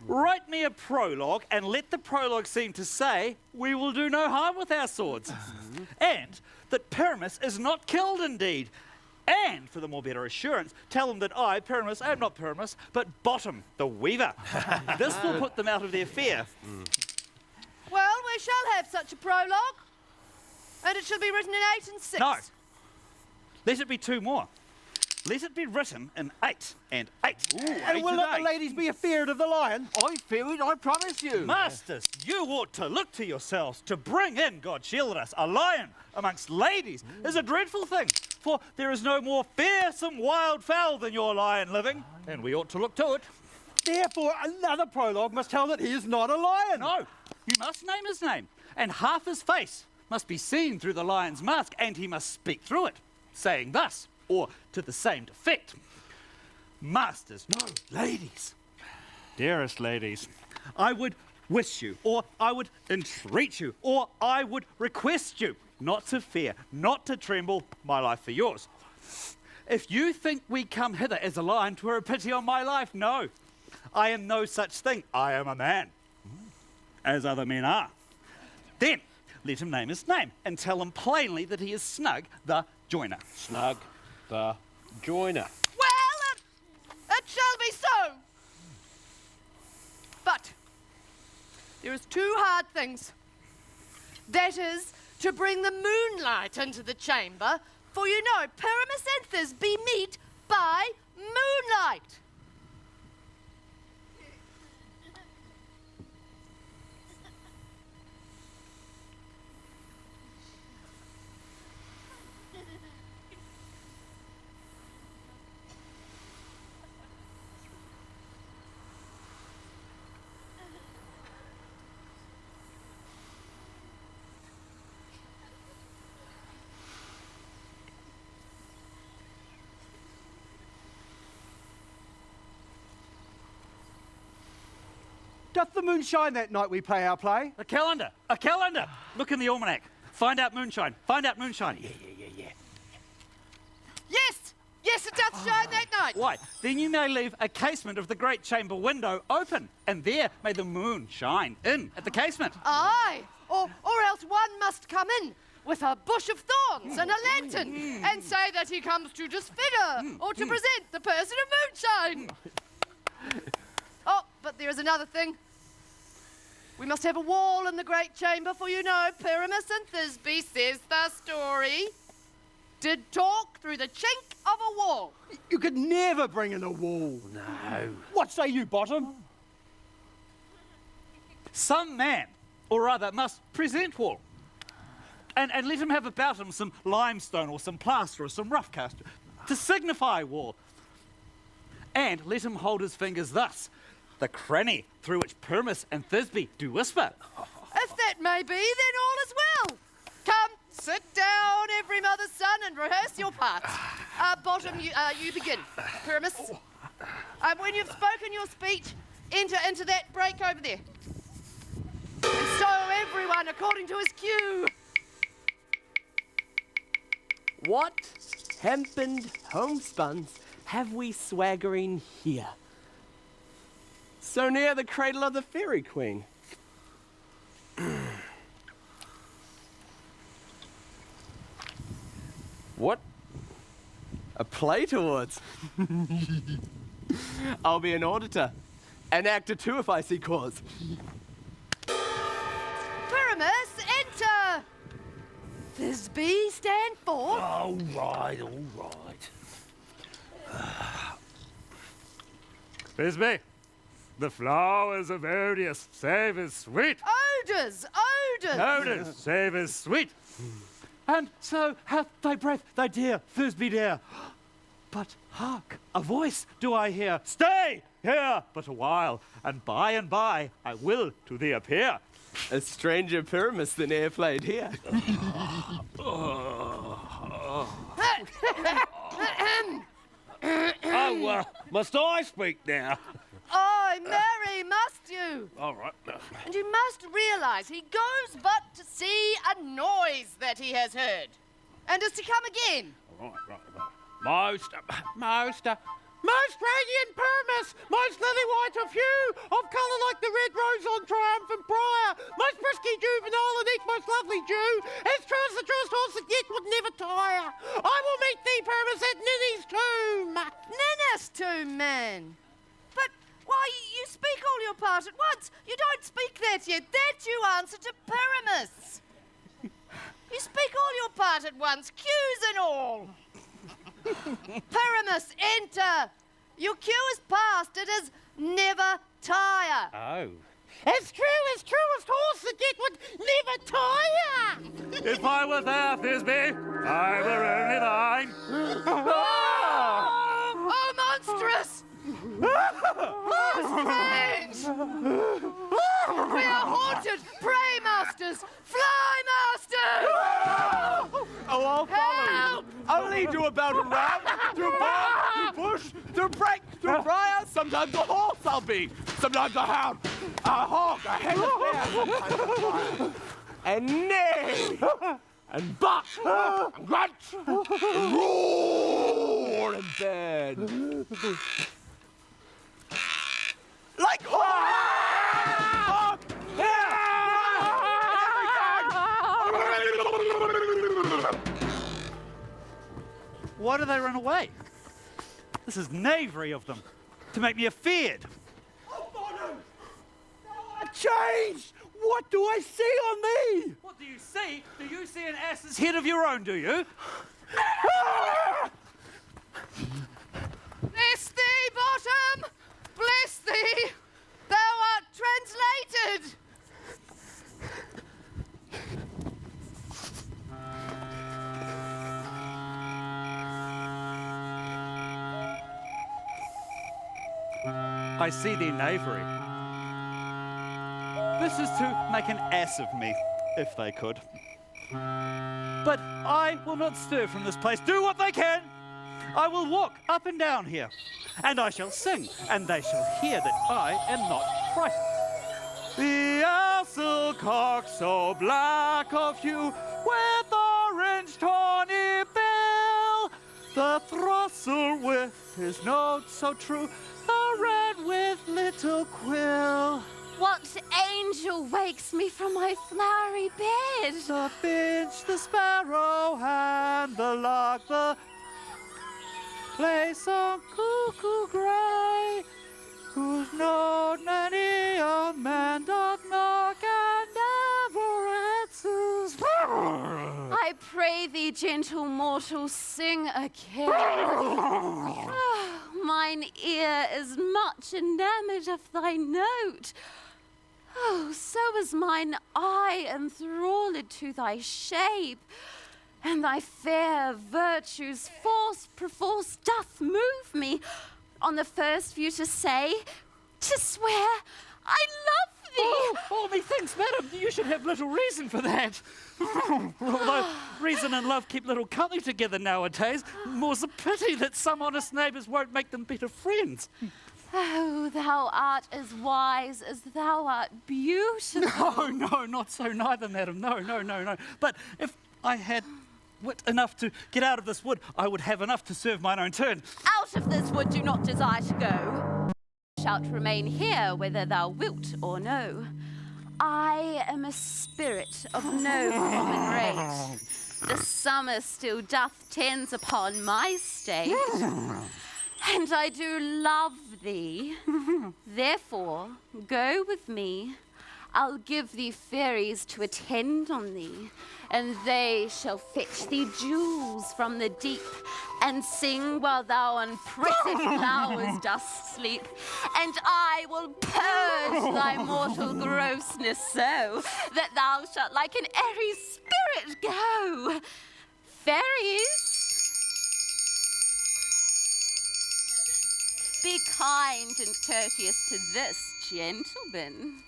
Write me a prologue and let the prologue seem to say we will do no harm with our swords. And that Pyramus is not killed indeed. And for the more better assurance, tell them that I, Pyramus, am not Pyramus, but Bottom, the weaver. This will put them out of their fear. Well, we shall have such a prologue. And it shall be written in 8 and 6. No. Let it be 2 more. Let it be written in 8 and 8. And will not the ladies be afeard of the lion? I fear it, I promise you. Masters, you ought to look to yourselves. To bring in, God shield us, a lion amongst ladies is a dreadful thing. For there is no more fearsome wild fowl than your lion living, and we ought to look to it. Therefore, another prologue must tell that he is not a lion. No, you must name his name, and half his face must be seen through the lion's mask, and he must speak through it, saying thus, or to the same effect. Masters, no, ladies. Dearest ladies, I would wish you, or I would entreat you, or I would request you not to fear, not to tremble, my life for yours. If you think we come hither as a lion, 'twere a pity on my life. No, I am no such thing. I am a man, as other men are. Then let him name his name, and tell him plainly that he is Snug the Joiner. Snug the Joiner. Well, it shall be so. But there is 2 hard things. That is, to bring the moonlight into the chamber, for you know Pyramus and Thisbe meet by moonlight. Doth the moon shine that night we play our play? A calendar! A calendar! Look in the almanac. Find out moonshine. Find out moonshine. Yes, it doth shine that night. Why? Then you may leave a casement of the great chamber window open, and there may the moon shine in at the casement. Aye, or else one must come in with a bush of thorns and a lantern and say that he comes to disfigure or to present the person of moonshine. Oh, but there is another thing. We must have a wall in the great chamber, for you know Pyramus and Thisbe, says the story, did talk through the chink of a wall. You could never bring in a wall. No. What say you, Bottom? Some man, or rather, must present wall. And let him have about him some limestone or some plaster or some rough cast to signify wall. And let him hold his fingers thus, the cranny through which Pyramus and Thisbe do whisper. If that may be, then all is well. Come, sit down, every mother's son, and rehearse your parts. Bottom, you begin. Pyramus, when you've spoken your speech, enter into that break over there. And so everyone according to his cue. What hempened homespuns have we swaggering here? So near the cradle of the fairy queen. What? A play towards? I'll be an auditor. An actor too if I see cause. Pyramus, enter. Thisbe, stand forth. All right. Thisbe, The flowers of odious savours sweet. Odours! Odours savours sweet. And so hath thy breath, thy dear Thisbe dear. But hark, a voice do I hear. Stay here but a while, and by I will to thee appear. A stranger Pyramus than e'er played here. Must I speak now? Aye, marry, must you? All right. And you must realise he goes but to see a noise that he has heard, and is to come again. Right. Most radiant Pyramus, most lily white of hue, of colour like the red rose on triumphant briar, most frisky juvenile and each most lovely Jew, as true as the truest horse that yet would never tire. I will meet thee, Pyramus, at Ninny's tomb. Ninny's tomb, man. But why, you speak all your part at once. You don't speak that yet. That you answer to Pyramus. You speak all your part at once, cues and all. Pyramus, enter. Your cue is past. It is never tire. Oh. As truest horse that yet would never tire. If I were there, Thisbe, I were only thine. Oh, monstrous! Oh, strange! We are haunted prey masters, fly masters! Oh, I'll follow. I'll lead you about a round, through bog, through bush, through brake, through briar. Sometimes a horse I'll be, sometimes a hound, a hog, a hen and bear, sometimes a fire. And neigh, and buck, and grunt, and roar and bed. Like hog! Why do they run away? This is knavery of them, to make me afeard. Changed! What do I see on me? What do you see? Do you see an ass's head of your own, do you? Bless thee, bottom! Bless thee! Thou art translated! I see thee knavery. This is to make an ass of me, if they could. But I will not stir from this place. Do what they can. I will walk up and down here, and I shall sing, and they shall hear that I am not frightened. The Asslecock so black of hue, with orange tawny bill, the throstle with his note so true, the red with little quill. What angel wakes me from my flowery bed? The finch, the sparrow, and the lark, the play song cuckoo grey, whose note many a man doth knock and never answers. I pray thee, gentle mortal, sing again. Mine ear is much enamoured of thy note. Oh, so is mine eye enthralled to thy shape, and thy fair virtues force perforce doth move me on the first view to say, to swear, I love thee. Oh, methinks, madam, you should have little reason for that. Although reason and love keep little company together nowadays, more's a pity that some honest neighbours won't make them better friends. Oh, thou art as wise as thou art beautiful. No, not so neither, madam. No. But if I had wit enough to get out of this wood, I would have enough to serve mine own turn. Out of this wood do not desire to go. Thou shalt remain here whether thou wilt or no. I am a spirit of no common rate. The summer still doth tends upon my state. And I do love thee. Therefore, go with me. I'll give thee fairies to attend on thee, and they shall fetch thee jewels from the deep, and sing while thou on pretty flowers dost sleep, and I will purge thy mortal grossness so that thou shalt like an airy spirit go. Fairies, be kind and courteous to this gentleman.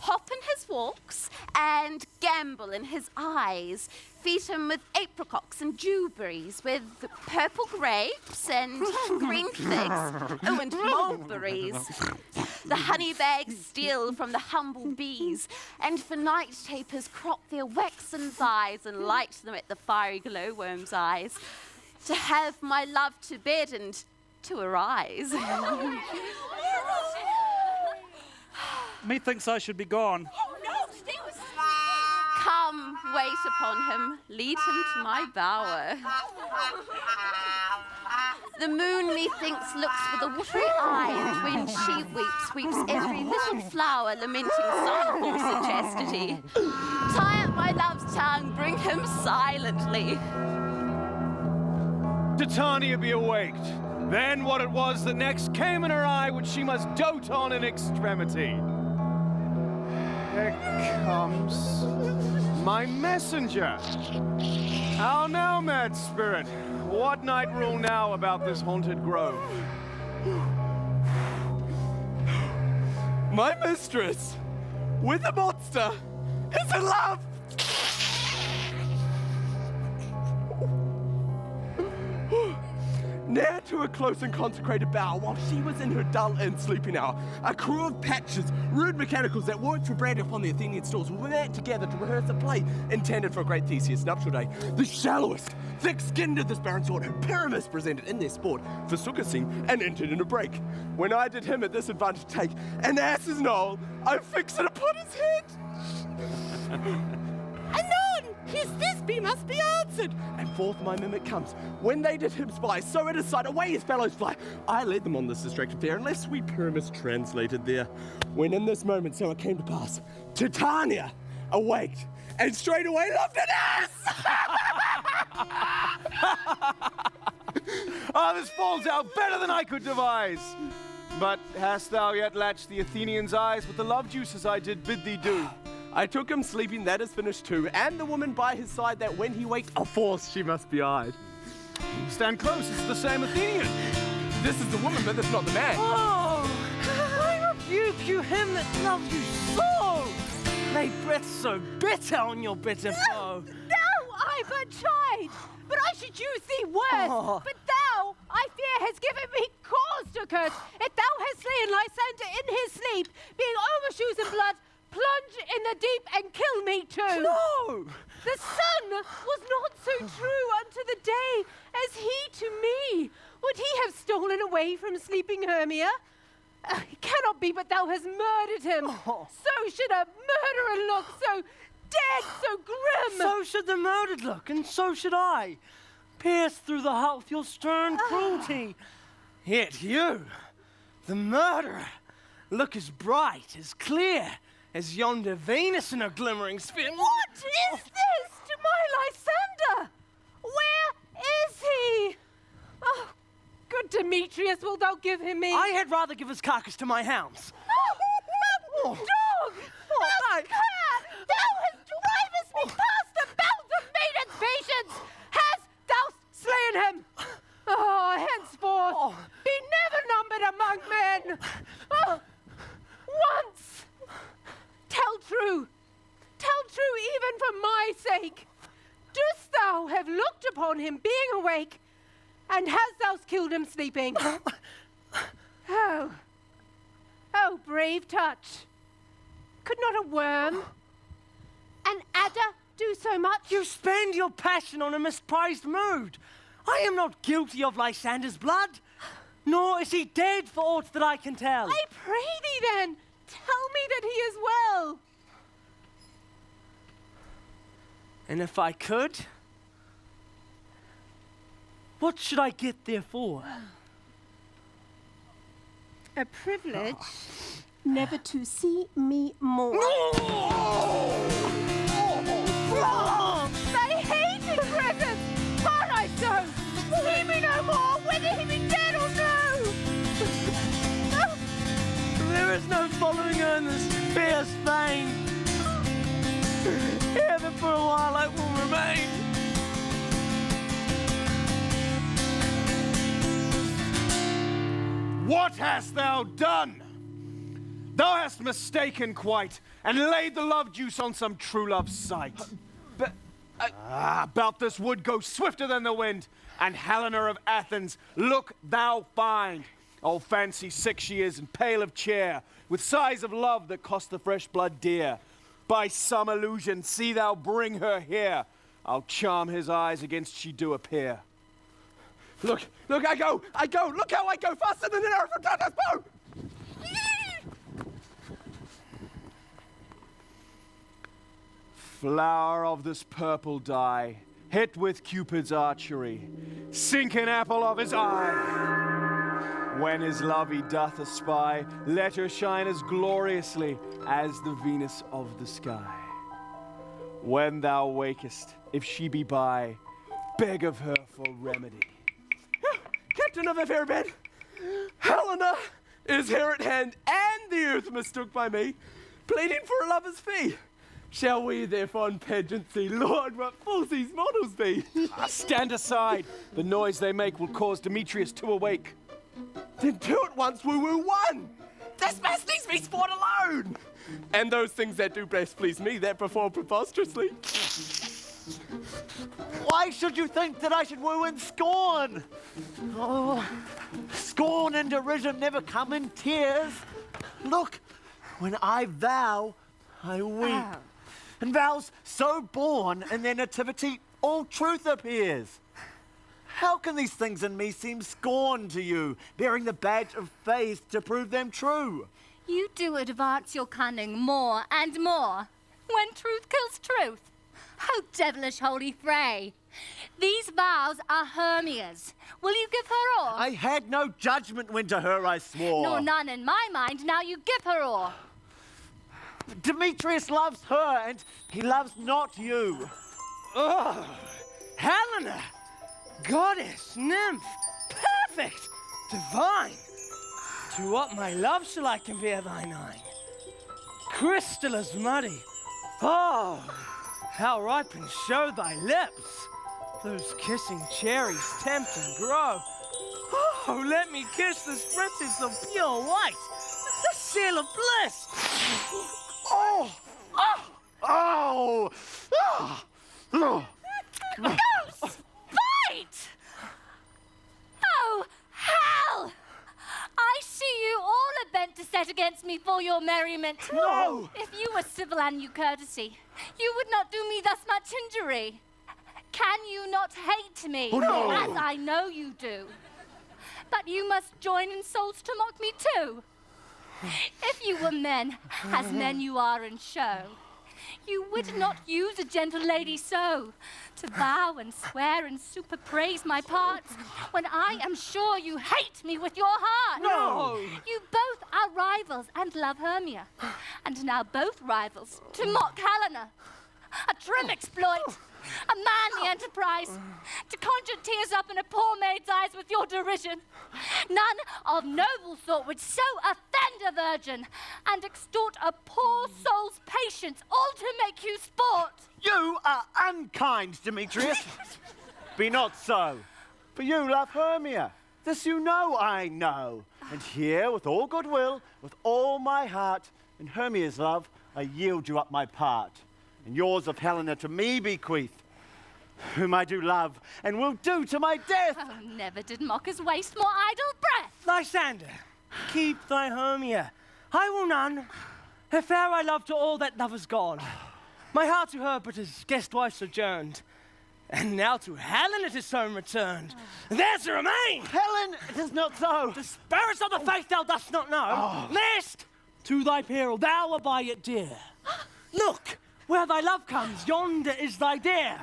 Hop in his walks and gambol in his eyes. Feed him with apricots and dewberries, with purple grapes and green figs, and mulberries. The honey bags steal from the humble bees, and for night tapers crop their waxen thighs and light them at the fiery glowworm's eyes. To have my love to bed and to arise. Methinks I should be gone. Oh, no, stay with me. Come, wait upon him, lead him to my bower. The moon, methinks, looks with a watery eye, and when she weeps every little flower, lamenting some force of chastity. Tie up my love's tongue, bring him silently. Titania be awaked. Then what it was that next came in her eye, which she must dote on in extremity. Here comes my messenger. How now, mad spirit? What night rule now about this haunted grove? My mistress, with a monster, is in love! Near to a close and consecrated bower, while she was in her dull and sleeping hour, a crew of patches, rude mechanicals that worked for bread upon the Athenian stalls were met together to rehearse a play intended for a great Theseus nuptial day. The shallowest, thick-skinned of this barren sort, whom Pyramus presented in their sport, forsook a scene and entered in a break. When I did him at this advantage take, an ass's knoll, I fix it upon his head. Anon, his thisbe must be answered. And forth my mimic comes. When they did him spy, so at his sight away his fellows fly. I led them on this distracted fare, unless sweet Pyramus translated there. When in this moment so it came to pass, Titania awaked, and straightway loved an ass! This falls out better than I could devise. But hast thou yet latched the Athenian's eyes with the love juice as I did bid thee do? I took him sleeping, that is finished too, and the woman by his side that when he waked, a force she must be eyed. Stand close, it's the same Athenian. This is the woman, but that's not the man. Oh, I rebuke you, him that loves you so. Lay breath so bitter on your bitter foe. Thou I but chide, but I should use thee worse. Oh. But thou, I fear, hast given me cause to curse. If thou hast slain Lysander in his sleep, being overshoes in blood, plunge in the deep and kill me too. No! The sun was not so true unto the day as he to me. Would he have stolen away from sleeping Hermia? It cannot be but thou hast murdered him. Oh. So should a murderer look, so dead, so grim. So should the murdered look, and so should I. Pierce through the heart with your stern cruelty. Yet you, the murderer, look as bright, as clear, as yonder Venus in her glimmering sphere. What is this to my Lysander? Where is he? Oh, good Demetrius, wilt thou give him me? I had rather give his carcass to my hounds. Dog! Thou hast drivest me past the bounds of maiden's patience! Hast thou slain him? Oh, henceforth, be never numbered among men! Oh, once! Tell true even for my sake. Dost thou have looked upon him being awake, and hast thou killed him sleeping? Oh, brave touch. Could not a worm, an adder, do so much? You spend your passion on a misprized mood. I am not guilty of Lysander's blood, nor is he dead for aught that I can tell. I pray thee then, tell me that he is well. And if I could, what should I get therefore? A privilege never to see me more. They hate in prison! What hast thou done? Thou hast mistaken quite, and laid the love juice on some true love's sight. About this wood go swifter than the wind, and Helena of Athens, look thou find. Old fancy sick she is, and pale of cheer, with sighs of love that cost the fresh blood dear. By some illusion, see thou bring her here. I'll charm his eyes against she do appear. Look, I go, look how I go, faster than an arrow from Tata's bow! Flower of this purple dye, hit with Cupid's archery, sink an apple of his eye. When his love he doth espy, let her shine as gloriously as the Venus of the sky. When thou wakest, if she be by, beg of her for remedy. Captain of the fair bed, Helena is here at hand, and the youth mistook by me, pleading for a lover's fee. Shall we, therefore, in pageancy, Lord, what fools these models be? Stand aside. The noise they make will cause Demetrius to awake. Then two at once, woo-woo, one! This must needs be sport alone! And those things that do best please me, that perform preposterously. Why should you think that I should woo in scorn? Oh, scorn and derision never come in tears. Look, when I vow, I weep. And vows so born in their nativity, all truth appears. How can these things in me seem scorn to you, bearing the badge of faith to prove them true? You do advance your cunning more and more, when truth kills truth. Oh, devilish holy fray! These vows are Hermia's. Will you give her all? I had no judgment when to her I swore. Nor none in my mind, now you give her all. Demetrius loves her, and he loves not you. Oh, Helena! Goddess, nymph, perfect, divine. To what my love shall I compare thine eye? Crystal as muddy. Oh, how ripe and show thy lips. Those kissing cherries tempt and grow. Oh, let me kiss this princess of pure white, the seal of bliss. Oh! Oh! Oh! Oh! Oh! Go spite! Oh, hell! I see you all are bent to set against me for your merriment. No! If you were civil and knew courtesy, you would not do me thus much injury. Can you not hate me, no. as I know you do? But you must join in souls to mock me too. If you were men, as men you are in show, you would not use a gentle lady so, to vow and swear and superpraise my parts, when I am sure you hate me with your heart. No! You both are rivals and love Hermia, and now both rivals to mock Helena. A trim exploit, a manly enterprise, to conjure tears up in a poor maid's eyes with your derision. None of noble sort would so offend a virgin, and extort a poor soul's patience, all to make you sport. You are unkind, Demetrius. Be not so, for you love Hermia. This you know I know. And here, with all goodwill, with all my heart, in Hermia's love, I yield you up my part. And yours of Helena to me bequeath, whom I do love, and will do to my death. Oh, never did mockers waste more idle breath. Lysander, keep thy Hermia. I will none. Her fair I love to all that love is gone. My heart to her but as guest-wife sojourned. And now to Helen it is home returned. There to remain. Helen, it is not so. The spirits of the faith thou dost not know. Lest, to thy peril, thou abide it dear. Look, where thy love comes, yonder is thy dear.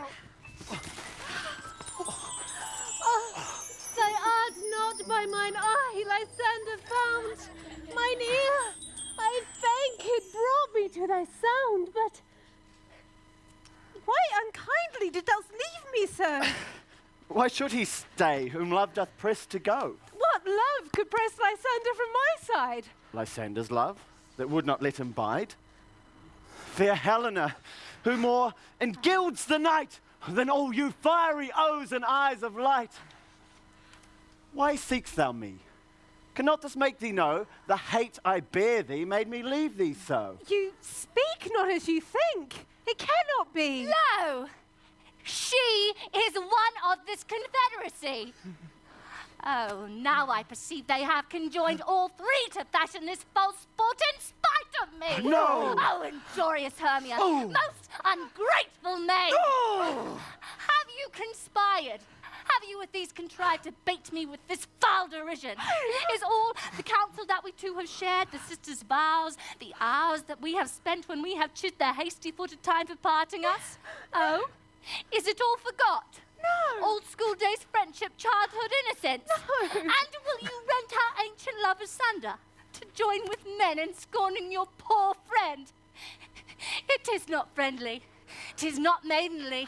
Thy art not by mine eye, Lysander, found. Mine ear, I thank it brought me to thy sound, but why unkindly did thou leave me so? Why should he stay, whom love doth press to go? What love could press Lysander from my side? Lysander's love, that would not let him bide. Fair Helena, who more engilds the night than all you fiery O's and eyes of light. Why seek'st thou me? Cannot this make thee know the hate I bear thee made me leave thee so? You speak not as you think. It cannot be. No! She is one of this confederacy. Oh, now I perceive they have conjoined all three to fashion this false sport in spite of me. No! Oh, injurious Hermia, Oh. most ungrateful maid! Oh. Have you conspired? Have you with these contrived to bait me with this foul derision? Is all the counsel that we two have shared, the sisters' vows, the hours that we have spent when we have chid the hasty-footed time for parting us? Oh, is it all forgot? No. Old school days friendship, childhood innocence? No. And will you rent our ancient love asunder to join with men in scorning your poor friend? It is not friendly. 'Tis not maidenly.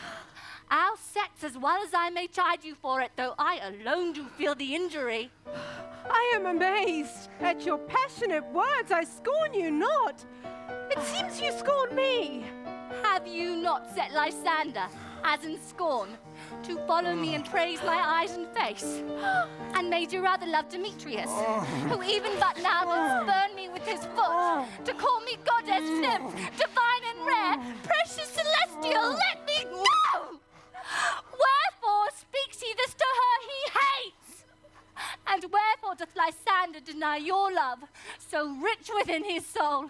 Our sex, as well as I may chide you for it, though I alone do feel the injury. I am amazed at your passionate words. I scorn you not. It seems you scorn me. Have you not set Lysander, as in scorn, to follow me and praise my eyes and face? And made you rather love Demetrius, who even but now does spurn me with his foot, to call me goddess, nymph, divine and rare, precious celestial, let me go! Wherefore speaks he this to her he hates? And wherefore doth Lysander deny your love, so rich within his soul,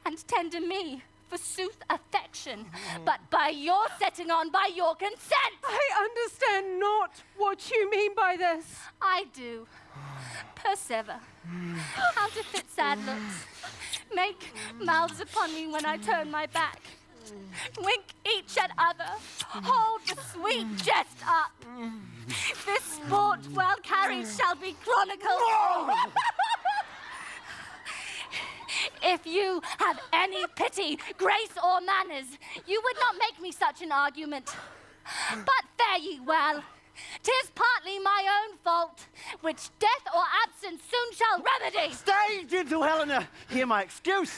and tender me, forsooth, affection, but by your setting on, by your consent? I understand not what you mean by this. I do. Persever. Counterfeit sad looks. Make mouths upon me when I turn my back. Wink each at other. Hold the sweet jest up. This sport well carried shall be chronicled. If you have any pity, grace, or manners, you would not make me such an argument. But fare ye well. 'Tis partly my own fault, which death or absence soon shall remedy. Stay, gentle Helena. Hear my excuse.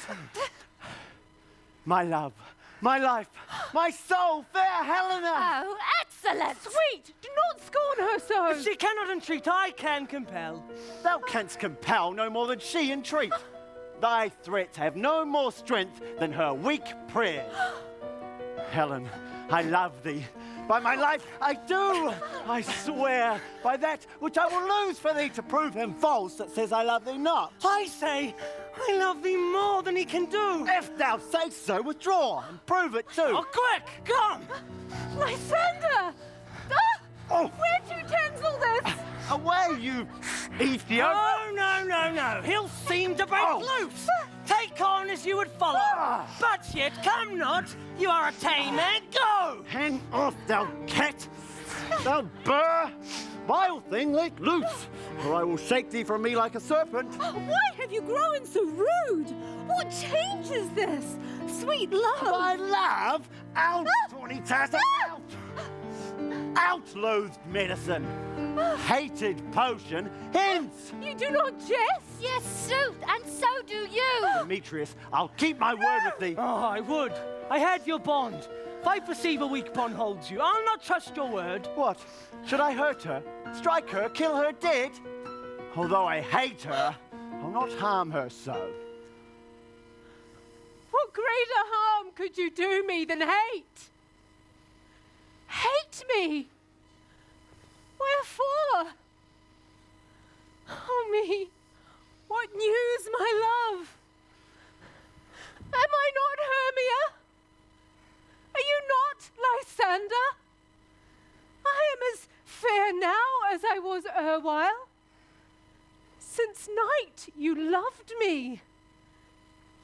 My love, my life, my soul, fair Helena. Oh, excellent. Sweet, do not scorn her so. If she cannot entreat, I can compel. Thou canst compel no more than she entreat. Thy threats have no more strength than her weak prayers. Helen, I love thee. By my life, I do. I swear by that which I will lose for thee to prove him false that says I love thee not. I say, I love thee more than he can do. If thou say so, withdraw and prove it too. Oh, quick, come! Lysander! Oh. Where to tinsel this? Away, you Ethiop! Oh, no. He'll seem to break loose. Take on as you would follow. But yet, come not. You are a tame man. Go! Hang off, thou cat! Thou burr! Vile thing, let loose, or I will shake thee from me like a serpent. Why have you grown so rude? What change is this? Sweet love! My love! Out, tawny tassel! Out! Out, loathed medicine! Hated potion, hence! You do not jest? Yes, sooth, and so do you. Demetrius, I'll keep my word with thee. Oh, I would. I had your bond. If I perceive a weak bond holds you, I'll not trust your word. What? Should I hurt her? Strike her? Kill her dead? Although I hate her, I'll not harm her so. What greater harm could you do me than hate? Hate me? Wherefore? Oh me, what news, my love? Am I not Hermia? Are you not Lysander? I am as fair now as I was erewhile. Since night you loved me,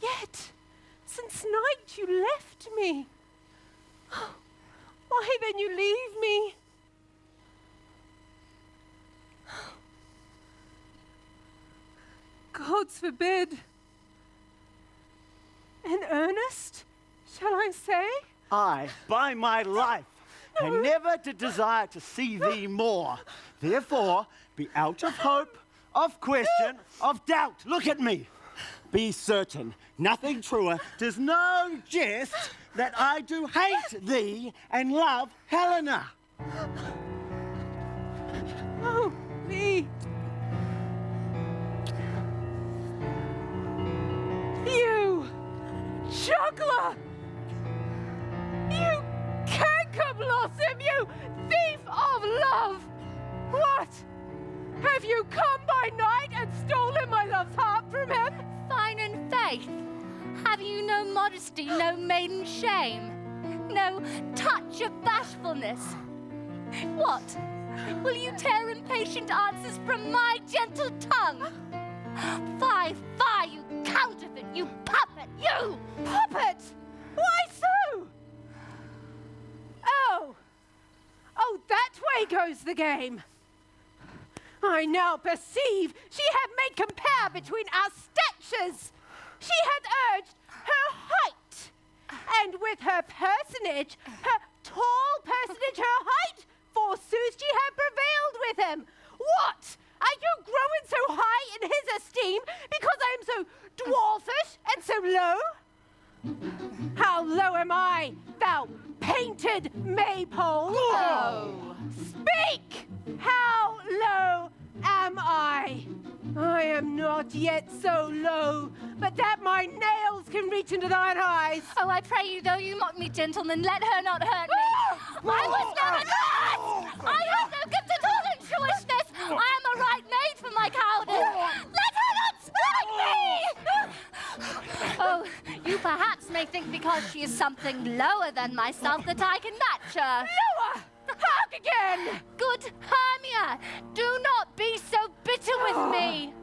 yet since night you left me. Why then you leave me? Gods forbid. In earnest, shall I say? I, by my life, and never did desire to see thee more. Therefore, be out of hope, of question, of doubt. Look at me. Be certain, nothing truer, 'tis no jest that I do hate thee and love Helena. Oh, me. modesty, no maiden shame, no touch of bashfulness. What? Will you tear impatient answers from my gentle tongue? Fie, fie, you counterfeit, you puppet, you! Puppet! Why so? Oh, that way goes the game. I now perceive she hath made compare between our statures. She hath urged her height, and with her personage, her tall personage, her height, forsooth she hath prevailed with him. What? Are you growing so high in his esteem because I am so dwarfish and so low? How low am I, thou painted maypole? Oh! Speak! How low am I? I am not yet so low, but that my nails can reach into thine eyes. Oh, I pray you, though you mock me, gentlemen, let her not hurt me. I was never good! I have no gift at all in truishness. I am a right maid for my cowardice. Let her not strike me! Oh, you perhaps may think because she is something lower than myself that I can match her. Lower! Hark again! Good Hermia, do not be so bitter with me.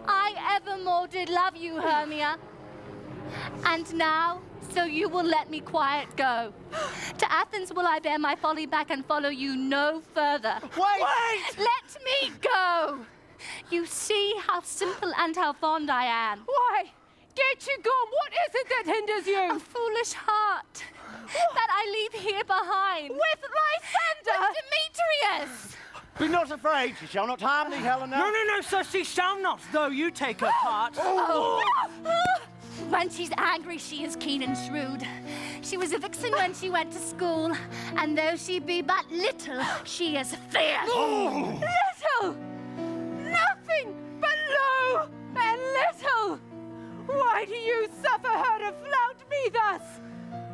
I evermore did love you, Hermia. And now, so you will let me quiet go. To Athens will I bear my folly back and follow you no further. Wait! Let me go! You see how simple and how fond I am. Why? Get you gone. What is it that hinders you? A foolish heart that I leave here behind. With Lysander? With Demetrius! Be not afraid, she shall not harm thee, Helena. No, sir, she shall not, though you take her part. Oh. When she's angry, she is keen and shrewd. She was a vixen when she went to school, and though she be but little, she is fierce. Little! Nothing but low and little! Why do you suffer her to flout me thus?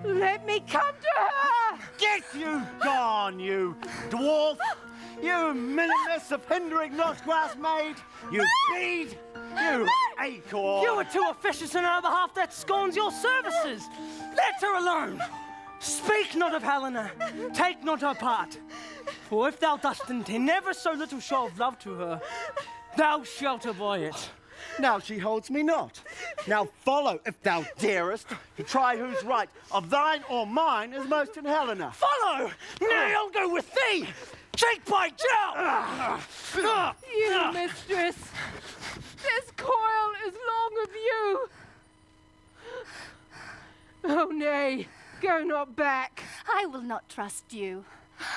Let me come to her! Get you gone, you dwarf! You minimus of hindering not grass maid! You bead! You acorn! You are too officious in our behalf that scorns your services. Let her alone. Speak not of Helena. Take not her part. For if thou dost intend ever so little show of love to her, thou shalt avoid it. Now she holds me not. Now follow, if thou darest, to try whose right, of thine or mine, is most in Helena. Follow! Nay, I'll go with thee! Cheek by jowl! You, mistress! This coil is long of you! Oh, nay, go not back. I will not trust you.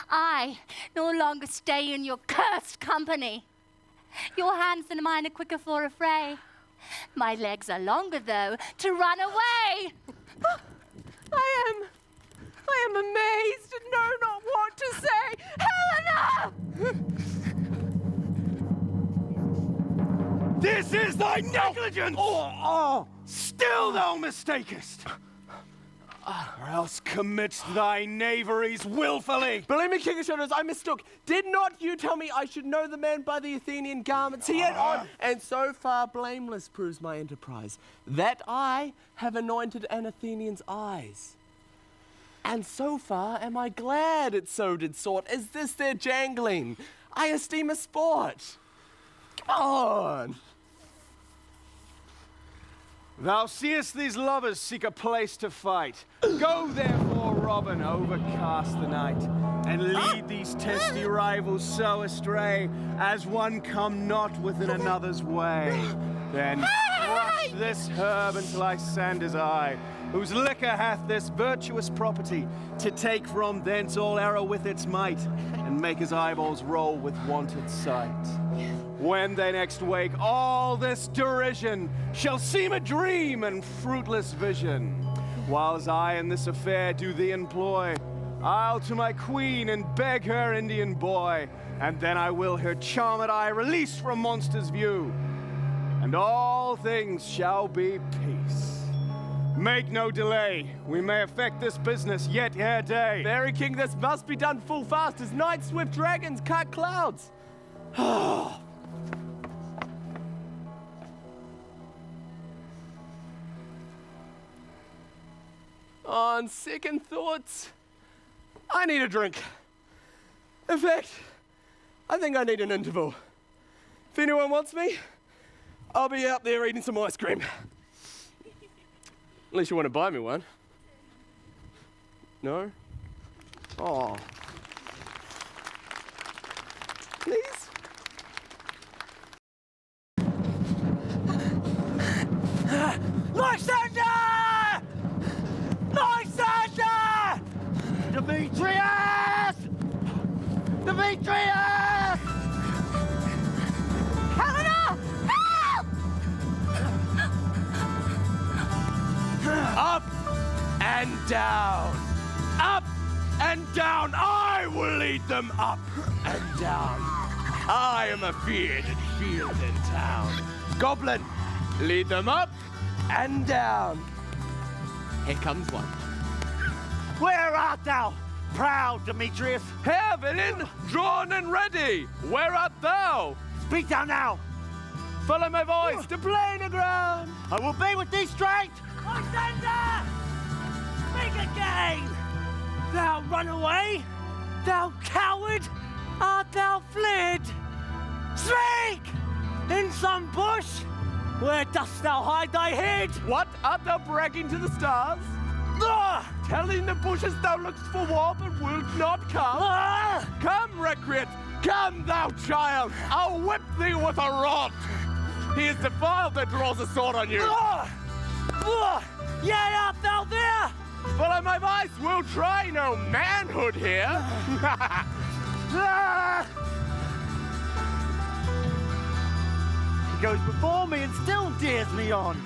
I no longer stay in your cursed company. Your hands and mine are quicker for a fray. My legs are longer, though, to run away. I am amazed and know not what to say. Helena! This is thy negligence! Still thou mistakest! Or else commits thy knaveries willfully. Believe me, King of Shadows, I mistook. Did not you tell me I should know the man by the Athenian garments he had on? And so far blameless proves my enterprise, that I have anointed an Athenian's eyes. And so far am I glad it so did sort. Is this their jangling? I esteem a sport. Come on. Thou seest these lovers seek a place to fight. Go therefore, Robin, overcast the night, and lead these testy rivals so astray as one come not within another's way. Then crush this herb until Lysander's eye, whose liquor hath this virtuous property, to take from thence all error with its might, and make his eyeballs roll with wonted sight. When they next wake, all this derision shall seem a dream and fruitless vision. Whiles I in this affair do thee employ, I'll to my queen and beg her Indian boy, and then I will her charmed eye release from monster's view, and all things shall be peace. Make no delay, we may effect this business yet ere day. Fairy King, this must be done full fast as night swift dragons cut clouds. On second thoughts, I need a drink. In fact, I think I need an interval. If anyone wants me, I'll be out there eating some ice cream. Unless you want to buy me one. No? Oh. Please? Lysander! Lysander! Demetrius! Demetrius! Helena! Help! Up and down. Up and down. I will lead them up and down. I am a bearded field in town. Goblin, lead them up and down. Here comes one. Where art thou, proud Demetrius? Here, villain, drawn and ready. Where art thou? Speak thou now. Follow my voice to plainer ground. I will be with thee straight. Lysander! Speak again! Thou runaway? Thou coward? Art thou fled? Speak! In some bush? Where dost thou hide thy head? What, art thou bragging to the stars? Ah! Telling the bushes thou lookst for war but wilt not come? Ah! Come, recreant! Come, thou child! I'll whip thee with a rod! He is defiled that draws a sword on you! Ah! Ah! Yea, art thou there? Follow my voice, we'll try no manhood here! Ah! He goes before me and still dares me on.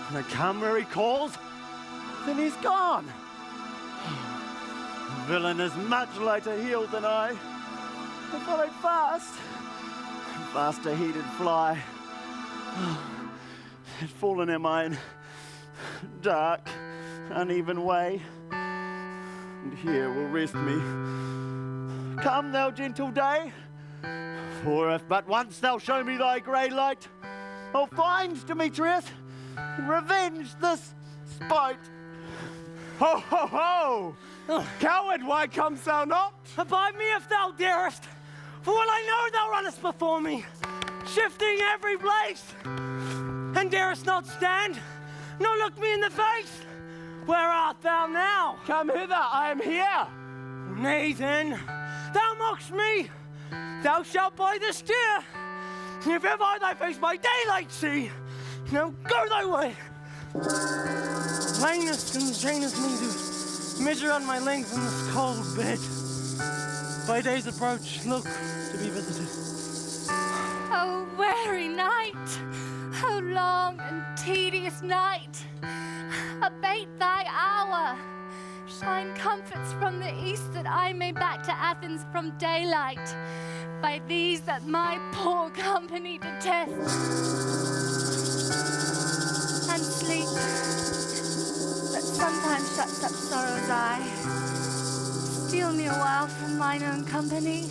When I come where he calls, then he's gone. The villain is much lighter heeled than I. I followed fast. Faster he did fly. Had fallen am I in dark, uneven way. And here will rest me. Come, thou gentle day. For if but once thou show me thy grey light, I'll find Demetrius and revenge this spite. Ho, ho, ho! Coward, why comest thou not? Abide me if thou darest, for well I know thou runnest before me, shifting every place, and darest not stand, nor look me in the face. Where art thou now? Come hither, I am here. Nay then, thou mockst me. Thou shalt buy the steer, if ever I thy face by daylight see. Now go thy way. Blindness constraineth me to measure on my length in this cold bed. By day's approach, look to be visited. Oh, weary night! Oh, long and tedious night! Abate thy hour! Shine comforts from the east that I may back to Athens from daylight. By these that my poor company detest. And sleep, that sometimes shuts up sorrow's eye. Steal me a while from mine own company.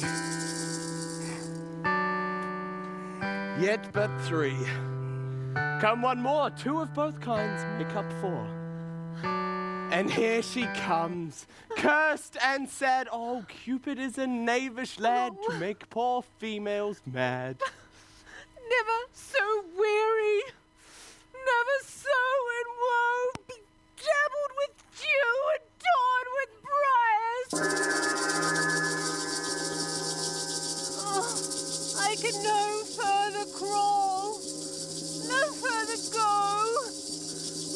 Yet but three. Come one more, two of both kinds make up four. And here she comes, cursed and sad. Oh, Cupid is a knavish lad to make poor females mad. Never so weary, never so in woe, bedabbled with dew and dawn with briars. Oh, I can no further crawl, no further go.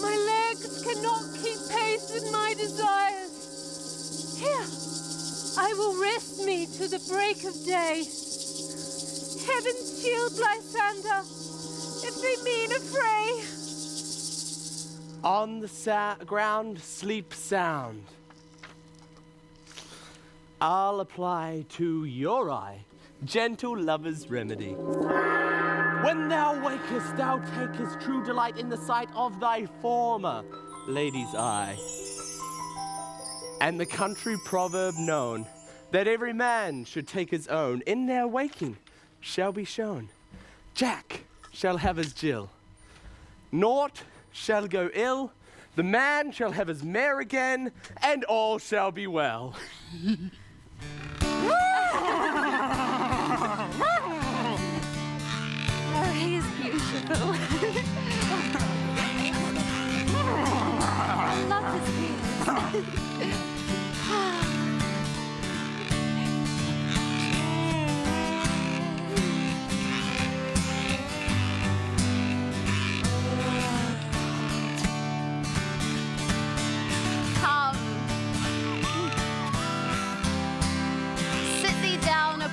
My legs cannot keep pace with my desires. Here, I will rest me to the break of day. Heaven's shield, Lysander, if they mean a fray. On the ground, sleep sound. I'll apply to your eye gentle lover's remedy. When thou wakest, thou takest true delight in the sight of thy former lady's eye. And the country proverb known, that every man should take his own, in their waking shall be shown. Jack shall have his Jill. Naught shall go ill, The man shall have his mare again, and all shall be well. Oh, he's beautiful. I love his ears.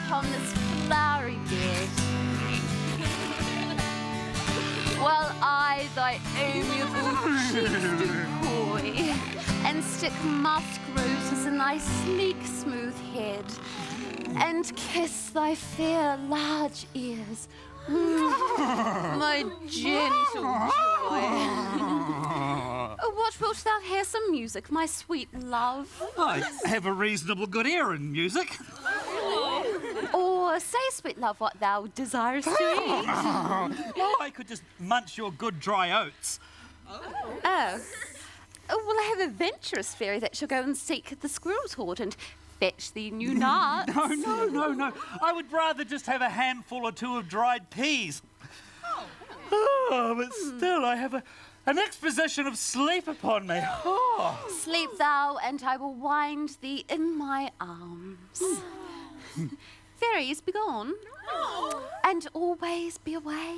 Upon this flowery bed, while I, thy amiable cheeks do coy, and stick musk roses in thy sleek smooth head, and kiss thy fair large ears, my gentle joy. What wilt thou hear some music, my sweet love? I have a reasonable good ear in music. Or say, sweet love, what thou desirest to eat. Oh, I could just munch your good dry oats. Oh. Well, I have a venturous fairy that shall go and seek the squirrel's hoard and fetch thee new nuts. No. I would rather just have a handful or two of dried peas. Oh, but still, I have an exposition of sleep upon me. Oh. Sleep thou, and I will wind thee in my arms. Fairies, be gone, and always be away.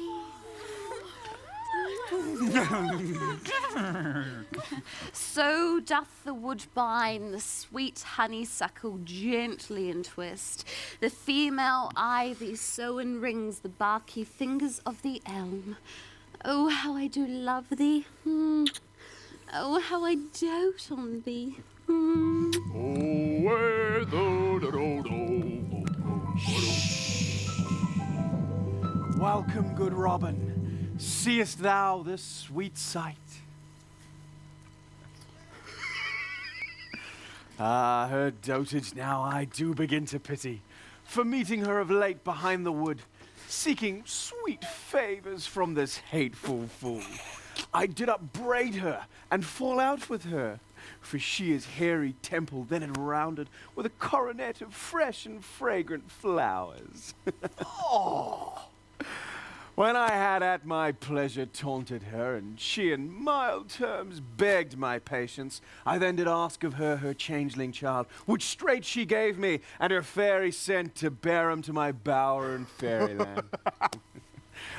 So doth the woodbine the sweet honeysuckle gently entwist. The female ivy so enrings the barky fingers of the elm. Oh, how I do love thee. Oh, how I dote on thee. Welcome, good Robin. Seest thou this sweet sight? Her dotage now I do begin to pity, for meeting her of late behind the wood, seeking sweet favors from this hateful fool. I did upbraid her and fall out with her, for she is hairy templed, then enrounded with a coronet of fresh and fragrant flowers. Oh! When I had at my pleasure taunted her, and she in mild terms begged my patience, I then did ask of her changeling child, which straight she gave me, and her fairy sent to bear him to my bower in fairyland.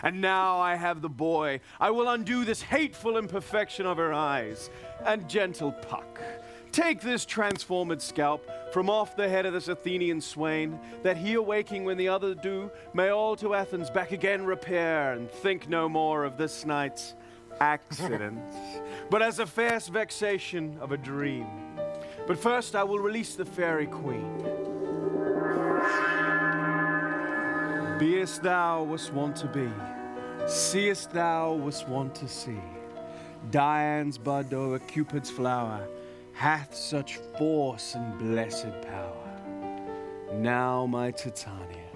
And now I have the boy. I will undo this hateful imperfection of her eyes. And gentle Puck, take this transformed scalp from off the head of this Athenian swain, that he awaking when the other do, may all to Athens back again repair, and think no more of this night's accidents, but as a fierce vexation of a dream. But first I will release the fairy queen. Beest thou wast wont to be, seest thou wast wont to see, Dian's bud o'er Cupid's flower hath such force and blessed power. Now, my Titania,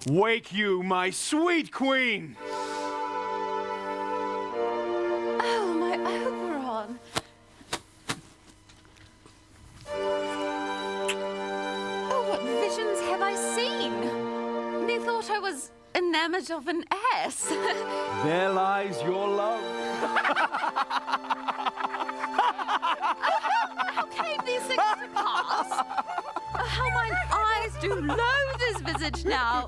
wake you, my sweet queen! Oh, my Oberon! Oh, what visions have I seen? Methought I was enamored of an ass. There lies your love. How came these things to pass? How mine eyes do loathe this visage now.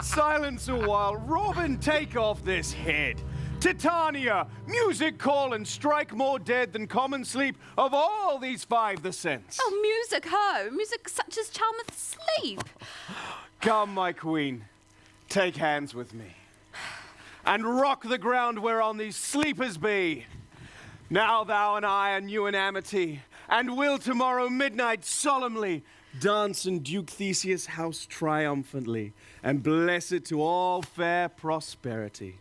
Silence a while. Robin, take off this head. Titania, music call and strike more dead than common sleep of all these five the sense. Oh, music, ho! Music such as charmeth sleep. Come, my queen, take hands with me, and rock the ground whereon these sleepers be. Now thou and I are new in amity, and will tomorrow midnight solemnly dance in Duke Theseus' house triumphantly, and bless it to all fair prosperity.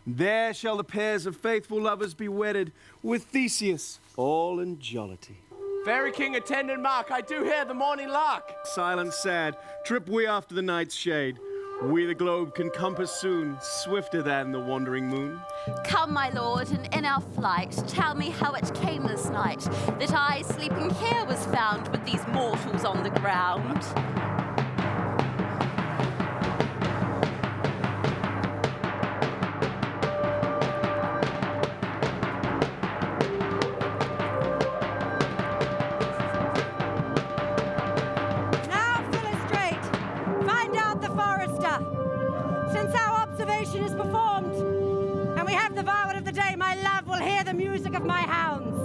There shall the pairs of faithful lovers be wedded, with Theseus all in jollity. Fairy King attendant Mark, I do hear the morning lark. Silent, sad, trip we after the night's shade. We the globe can compass soon, swifter than the wandering moon. Come, my lord, and in our flight, tell me how it came this night that I, sleeping here, was found with these mortals on the ground. Now, Philostrate, find out the forester. Since our observation is performed, and we have the vowel of the day, my love will hear the music of my hounds.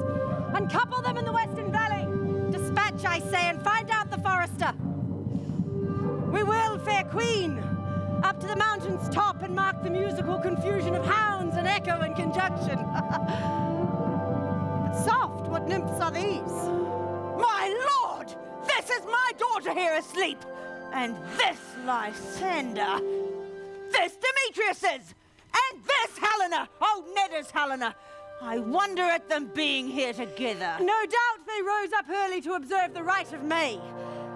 Uncouple them in the western valley. Dispatch, I say, and find out the forester. We will, fair queen, up to the mountain's top and mark the musical confusion of hounds and echo and conjunction. But soft, what nymphs are these? My lord! This is my daughter here asleep! And this Lysander! This Demetrius's! And this Helena! Oh, Neda's Helena! I wonder at them being here together. No doubt they rose up early to observe the rite of May,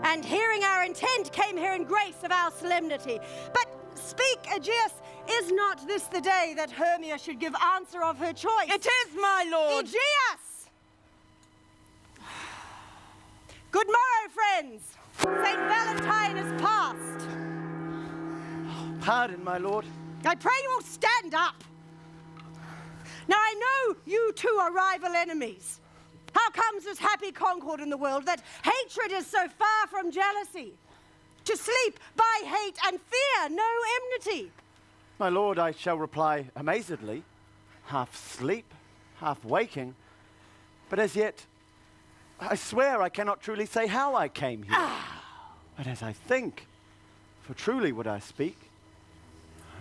and hearing our intent came here in grace of our solemnity. But speak, Egeus, is not this the day that Hermia should give answer of her choice? It is, my lord! Egeus! Good morrow, friends! St. Valentine is past. Pardon, my lord. I pray you all stand up. Now, I know you two are rival enemies. How comes this happy concord in the world that hatred is so far from jealousy? To sleep by hate and fear, no enmity. My lord, I shall reply amazedly, half sleep, half waking. But as yet, I swear I cannot truly say how I came here. But as I think, for truly would I speak,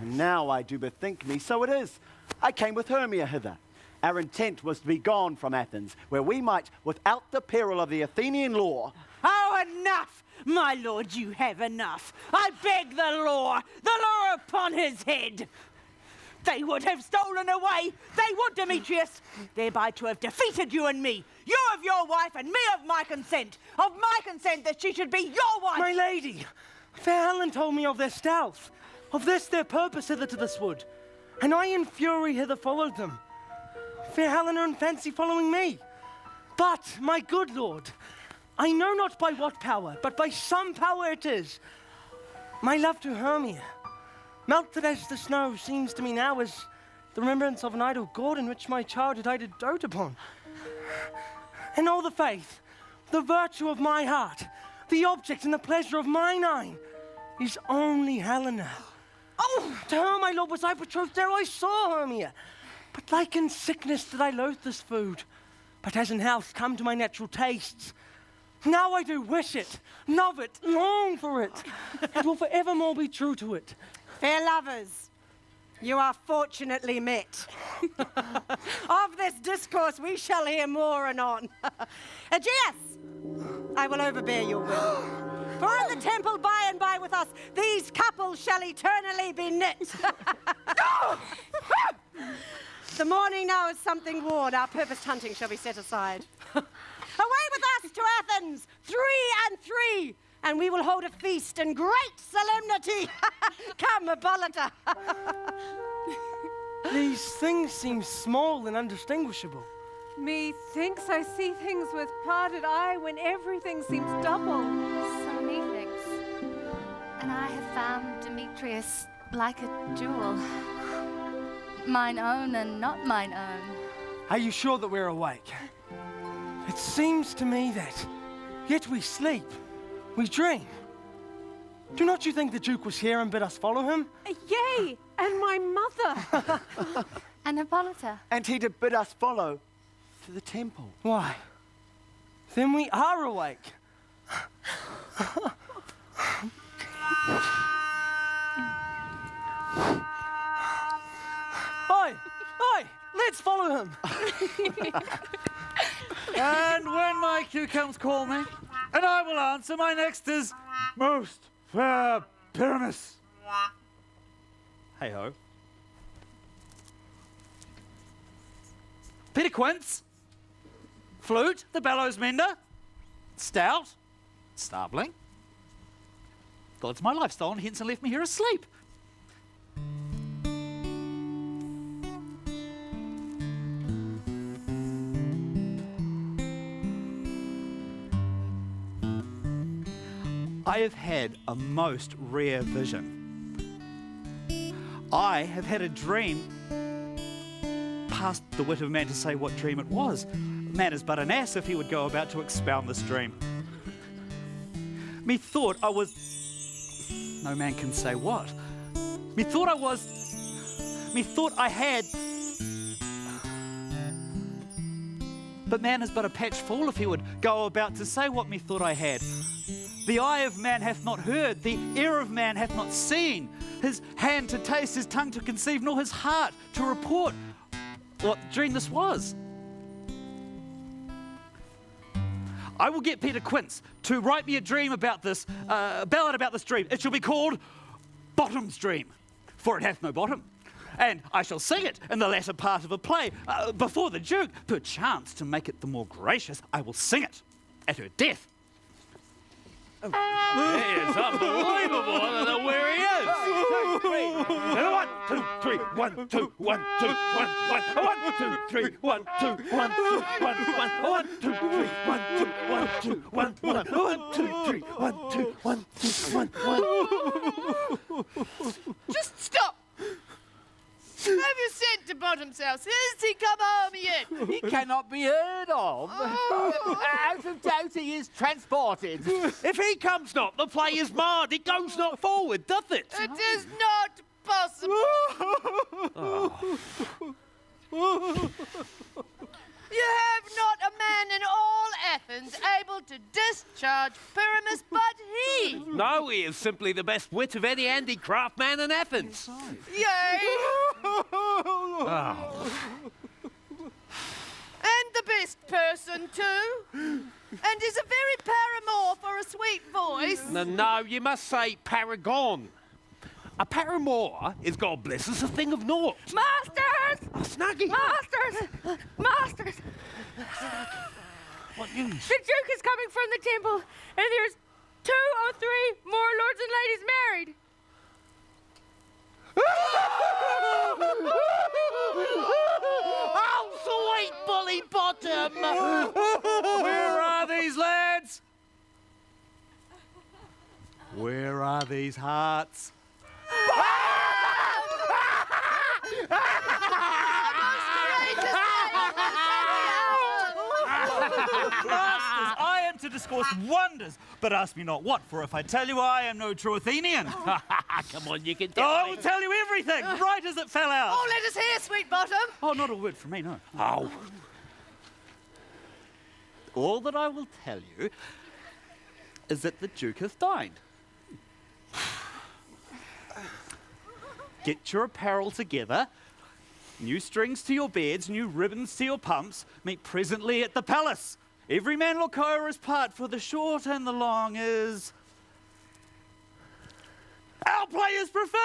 and now I do bethink me, so it is. I came with Hermia hither. Our intent was to be gone from Athens, where we might, without the peril of the Athenian law... Oh, enough! My lord, you have enough. I beg the law upon his head. They would have stolen away, they would, Demetrius, thereby to have defeated you and me. You of your wife and me of my consent that she should be your wife. My lady, fair Helen told me of their stealth, of this their purpose hither to this wood, and I in fury hither followed them. Fair Helena in fancy following me. But, my good lord, I know not by what power, but by some power it is. My love to Hermia, melted as the snow, seems to me now as the remembrance of an idle god in which my childhood I did dote upon. And all the faith, the virtue of my heart, the object and the pleasure of mine eye, is only Helena. Oh, to her, my lord, was I betrothed, there I saw Hermia. But like in sickness did I loathe this food, but as in health come to my natural tastes. Now I do wish it, love it, long for it, and will forevermore be true to it. Fair lovers, you are fortunately met. Of this discourse we shall hear more anon. Egeus, I will overbear your will. For in the temple by and by with us, these couples shall eternally be knit. The morning now is something worn. Our purposed hunting shall be set aside. Away with us to Athens, 3 and 3, and we will hold a feast in great solemnity. Come, Hippolyta. These things seem small and undistinguishable. Methinks I see things with parted eye when everything seems double. So methinks. And I have found Demetrius like a jewel. Mine own and not mine own. Are you sure that we're awake? It seems to me that yet we sleep, we dream. Do not you think the Duke was here and bid us follow him? Yea, and my mother. And Hippolyta. And he did bid us follow to the temple. Why? Then we are awake. Oi! Let's follow him. And when my cue comes, call me, and I will answer. My next is most fair Pyramus. Hey ho. Peter Quince, Flute, the bellows mender, Stout, Starveling, God's my life stolen, hence and left me here asleep. I have had a most rare vision. I have had a dream past the wit of man to say what dream it was. Man is but an ass if he would go about to expound this dream. Methought I was... No man can say what. Methought I had... But man is but a patch fool if he would go about to say what methought I had. The eye of man hath not heard, the ear of man hath not seen, his hand to taste, his tongue to conceive, nor his heart to report what dream this was. I will get Peter Quince to write me a dream about this, ballad about this dream. It shall be called Bottom's Dream, for it hath no bottom. And I shall sing it in the latter part of a play before the Duke. Perchance, to make it the more gracious, I will sing it at her death. It's unbelievable. I don't know where he is. 1, 2, 3. 1, 2, 1, 2, 1, 1, 2, 3. 1, 2, 1, 2, 1, 1, 2, 3. 1, 2, 1, 2, 1, 1, 2, 3. 1, 2, 1, 2, 1, 1. Just stop! Have you sent to Bottom's house? Has he come home yet? He cannot be heard of. Out of doubt he is transported. If he comes not, the play is marred. It goes not forward, doth it? It is not possible. You have not a man in all Athens able to discharge Pyramus but he. No, he is simply the best wit of any handicraft man in Athens. Yea. Oh. And the best person too. And is a very paramour for a sweet voice. No, you must say paragon. A paramour is, God bless us, a thing of naught. Masters! Oh, Snuggy! Masters! Masters! What news? The Duke is coming from the temple, and there's 2 or 3 more lords and ladies married. Oh, sweet bully bottom! Where are these lads? Where are these hearts? Masters, I am to discourse wonders, but ask me not what, for if I tell you I am no true Athenian. Come on, you can tell I me. will tell you everything, right as it fell out. Oh, let us hear, sweet bottom. Oh, not a word from me, no. Oh. All that I will tell you is that the Duke hath dined. Get your apparel together, new strings to your beds, new ribbons to your pumps, meet presently at the palace. Every man look o'er his part, for the short and the long is... Our players prefer!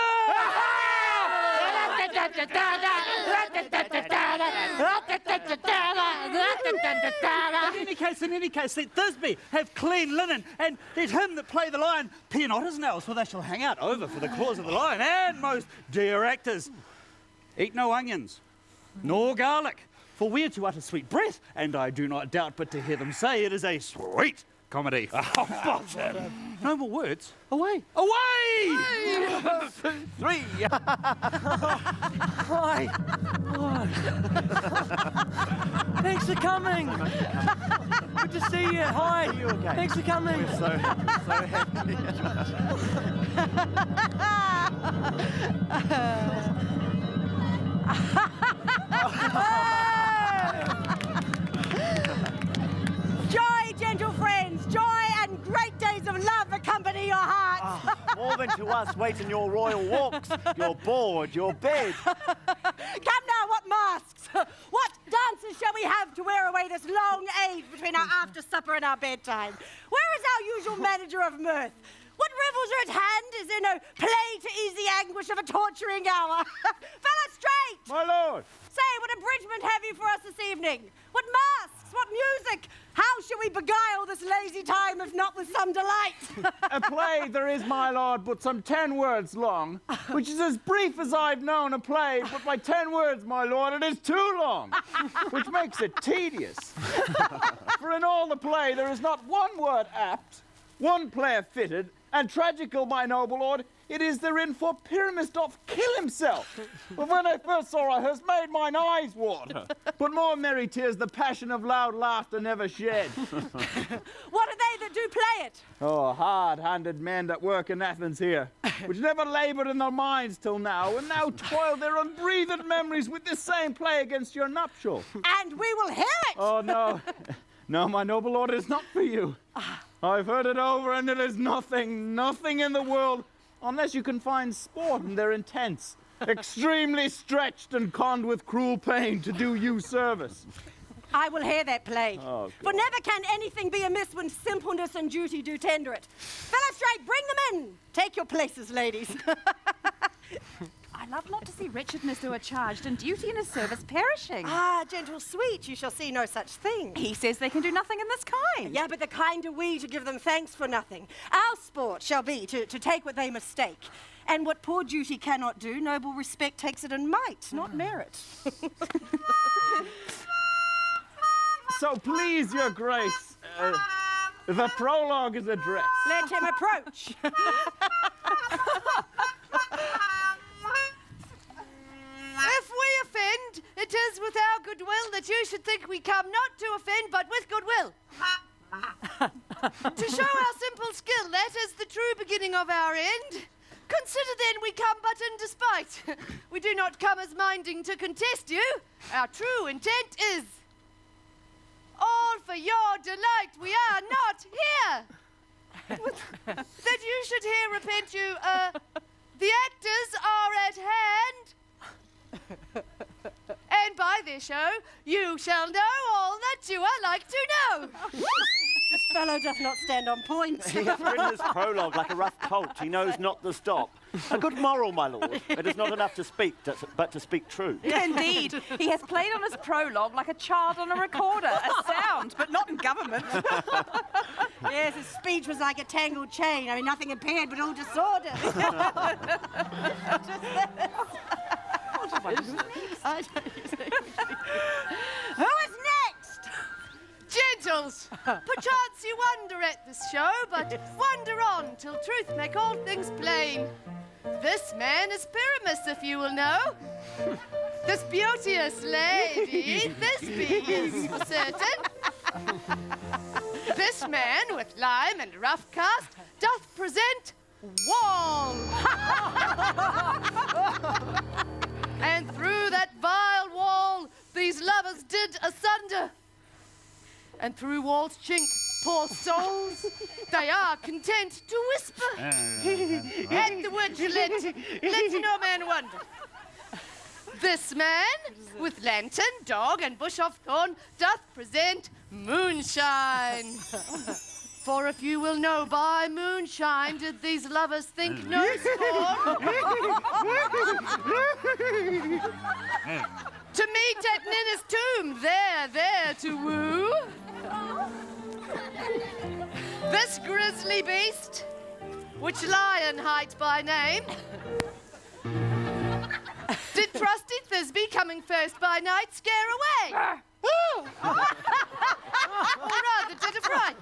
In any case, let Thisbe have clean linen, and let him that play the lion peer not his nails, for they shall hang out over for the claws of the lion. And most dear actors, eat no onions, nor garlic, for we are to utter sweet breath, and I do not doubt but to hear them say it is a sweet comedy. Oh, bottom! No more words. Away! Away! 3. Hi. Thanks for coming. Good to see you. Hi. You okay? Thanks for coming. We're so happy. Joy, gentle friends, joy and great days of love accompany your hearts. More than to us wait in your royal walks, your board, your bed. Come now, what masks? What dances shall we have to wear away this long age between our after supper and our bedtime? Where is our usual manager of mirth? What revels are at hand? Is there no play to ease the anguish of a torturing hour? Philostrate! My lord! Say, what abridgment have you for us this evening? What masks? what music! How shall we beguile this lazy time if not with some delight? A play there is, my lord, but some 10 words long, which is as brief as I've known a play, but by 10 words, my lord, it is too long, which makes it tedious. For in all the play there is not one word apt, one player fitted, and tragical, my noble lord, it is therein for Pyramus doth kill himself. But when I first saw her, has made mine eyes water. But more merry tears the passion of loud laughter never shed. What are they that do play it? Oh, hard-handed men that work in Athens here, which never laboured in their minds till now, and now toil their unbreathed memories with this same play against your nuptial. And we will hear it! Oh, no. No, my noble lord, it is not for you. I've heard it over, and it is nothing in the world, unless you can find sport in their intents, extremely stretched and conned with cruel pain to do you service. I will hear that play. Oh, for never can anything be amiss when simpleness and duty do tender it. Philostrate, bring them in. Take your places, ladies. I love not to see wretchedness who are charged and duty in his service perishing. Ah, gentle sweet, you shall see no such thing. He says they can do nothing in this kind. Yeah, but the kind are we to give them thanks for nothing. Our sport shall be to take what they mistake. And what poor duty cannot do, noble respect takes it in might, not merit. So please, your grace, the prologue is addressed. Let him approach. If we offend, it is with our goodwill that you should think we come not to offend, but with goodwill. To show our simple skill, that is the true beginning of our end. Consider then we come but in despite. We do not come as minding to contest you. Our true intent is all for your delight. We are not here. That you should here repent you. The actors are at hand. And by their show, you shall know all that you are like to know. This fellow doth not stand on point. He hath written his prologue like a rough colt. He knows not the stop. A good moral, my lord. It is not enough to speak, but to speak true. Indeed, he has played on his prologue like a child on a recorder, a sound, but not in government. Yes, his speech was like a tangled chain. I mean, nothing impaired, but all disorder. Who is next? Gentles, perchance you wonder at this show, but wonder on till truth make all things plain. This man is Pyramus, if you will know. This beauteous lady, Thisbe is for certain. This man with lime and rough cast doth present Wall. And through that vile wall these lovers did asunder. And through Wall's chink, poor souls, they are content to whisper. At the which let no man wonder. This man, with lantern, dog, and bush of thorn, doth present moonshine. For if you will know, by moonshine did these lovers think no scorn. To meet at Ninna's tomb, there to woo. This grisly beast, which Lion hight by name, did trusty Thisbe, coming first by night, scare away. Or rather, did affright.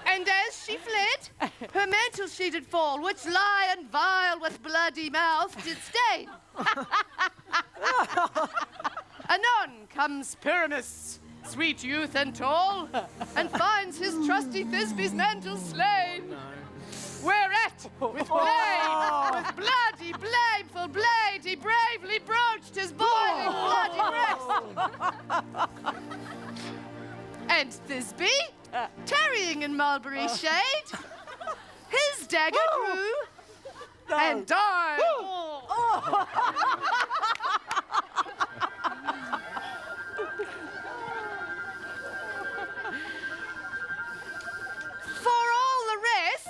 And as she fled, her mantle she did fall, which Lion vile with bloody mouth did stain. Anon comes Pyramus, sweet youth and tall, and finds his trusty Thisbe's mantle slain. Whereat, with bloody, blameful blade, he bravely broached his boiling bloody breast. And Thisbe, tarrying in mulberry shade, his dagger drew and died. For all the rest,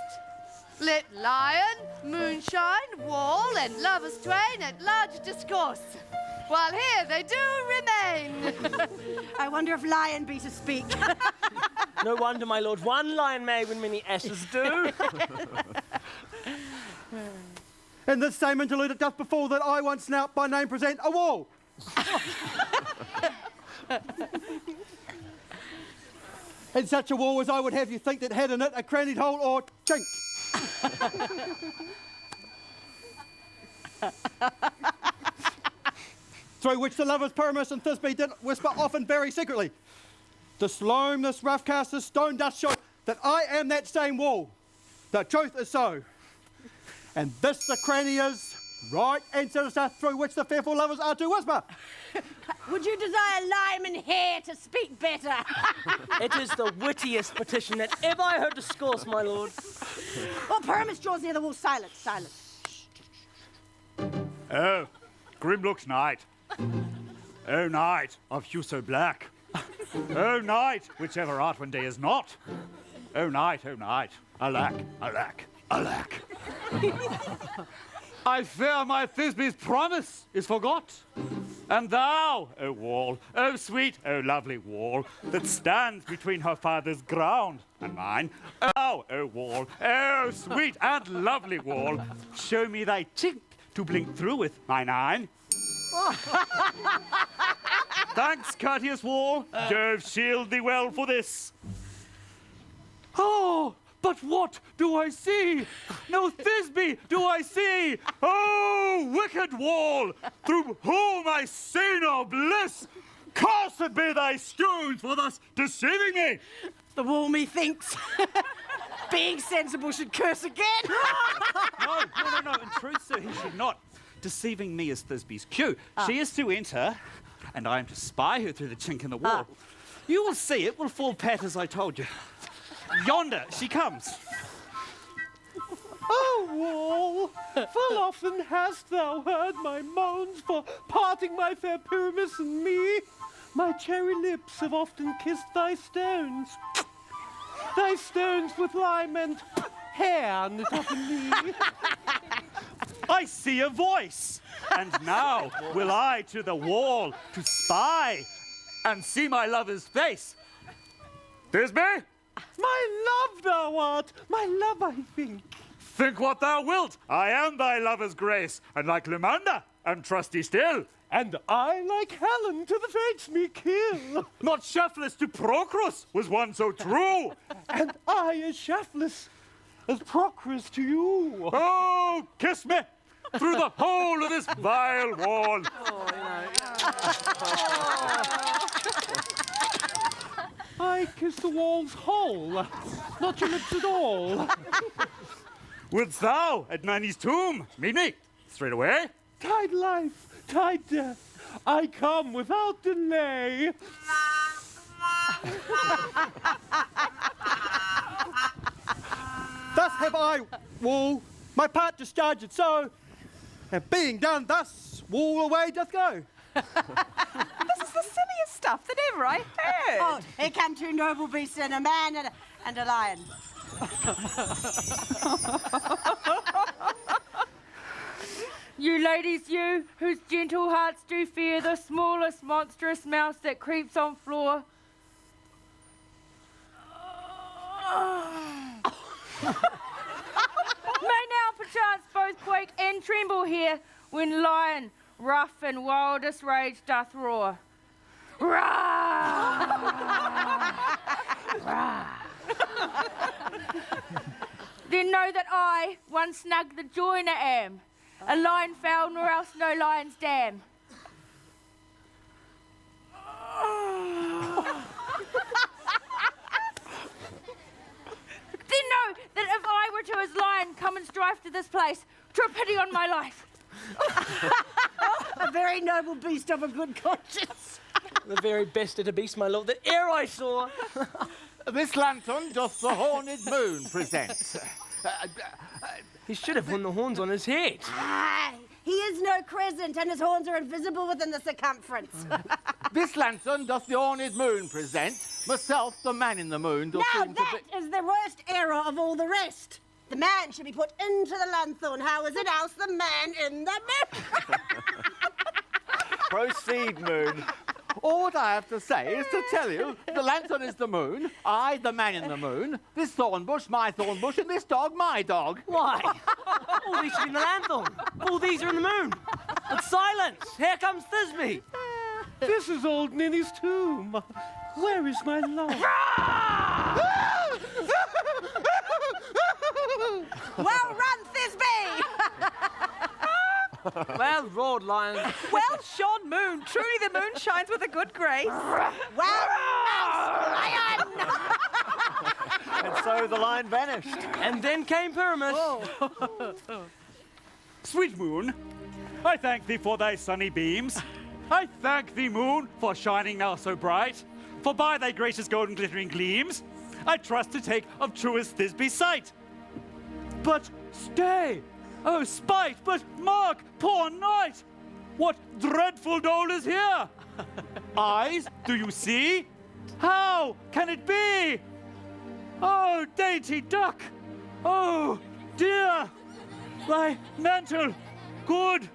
let Lion, moonshine, wall, and lovers twain at large discourse. while here they do remain. I wonder if lion beaters speak. No wonder, my lord, one lion may when many asses do. And this same interlude it doth befall that I once now by name present a wall. And such a wall as I would have you think that had in it a crannied hole or chink. Through which the lovers Pyramus and Thisbe did whisper often very secretly. This loam, this rough cast, this stone doth show that I am that same wall. The truth is so. And this the cranny is, right and sinister, through which the fearful lovers are to whisper. Would you desire Lyman here to speak better? It is the wittiest petition that ever I heard discourse, my lord. Well, Pyramus draws near the wall. Silence, silence. Oh, grim looks night. Oh, night of hue so black. Oh, night, whichever art when day is not. Oh, night, alack, alack, alack. I fear my Thisbe's promise is forgot. And thou, O wall, O sweet, O lovely wall, that stands between her father's ground and mine, thou, O wall, O sweet and lovely wall, show me thy chink to blink through with mine eye. Thanks, courteous wall. Jove shield thee well for this. Oh, but what do I see? No Thisbe do I see. Oh, wicked wall, through whom I see no bliss. Cursed be thy stones for thus deceiving me. The wall, methinks. Being sensible should curse again. No. In truth, sir, he should not. Deceiving me is Thisbe's cue. She is to enter, and I am to spy her through the chink in the wall. You will see it will fall pat as I told you. Yonder she comes. Oh, wall, full often hast thou heard my moans for parting my fair Pyramus and me. My cherry lips have often kissed thy stones. Thy stones with lime and hair knit up in me. I see a voice, and now will I to the wall to spy and see my lover's face. Thisbe? My love thou art, my love I think. Think what thou wilt. I am thy lover's grace, and like Lysander, am trusty still. And I, like Helen, to the fates me kill. Not shaftless to Procrus was one so true. And I as shaftless as Procrus to you. Oh, kiss me through the whole of this vile wall. I kiss the wall's hole, not your lips at all. Wouldst thou at Nanny's tomb meet me straight away? Tide life, tide death, I come without delay. Thus have I, wall, my part discharged so, and being done thus, wall away doth go. This is the silliest stuff that ever I heard. Oh, here come two noble beasts and a man and a lion. You ladies, you, whose gentle hearts do fear the smallest monstrous mouse that creeps on floor. May now perchance both quake and tremble here, when lion, rough and wildest rage doth roar. Rah! Rah! Then know that I, one snug the joiner am, a lion foul nor else no lion's dam. Then know that if I were to as lion come and strive to this place, 'twere pity on my life. A very noble beast of a good conscience. The very best of the beast, my lord, that e'er I saw. This lantern doth the horned moon present. He should have worn the horns on his head. He is no crescent, and his horns are invisible within the circumference. This lantern doth the horned moon present. Myself, the man in the moon, doth Now seem to that is the worst error of all the rest. The man should be put into the lanthorn. How is it else the man in the moon? Proceed, Moon. All what I have to say is to tell you, the lantern is the moon, I, the man in the moon, this thorn bush, my thorn bush, and this dog, my dog. Why? All these should be in the lanthorn. All these are in the moon. And silence! Here comes Thisbe. This is old Ninny's tomb. Where is my love? Well run, Thisbe! Well roared, lion. Well shone, Moon. Truly the moon shines with a good grace. Well, lion! And so the lion vanished. And then came Pyramus. Sweet moon, I thank thee for thy sunny beams. I thank thee, moon, for shining now so bright. For by thy gracious golden glittering gleams, I trust to take of truest Thisbe's sight. But stay, oh spite, but mark, poor knight, what dreadful dole is here? Eyes, do you see? How can it be? Oh, dainty duck, oh dear, thy mantle, good,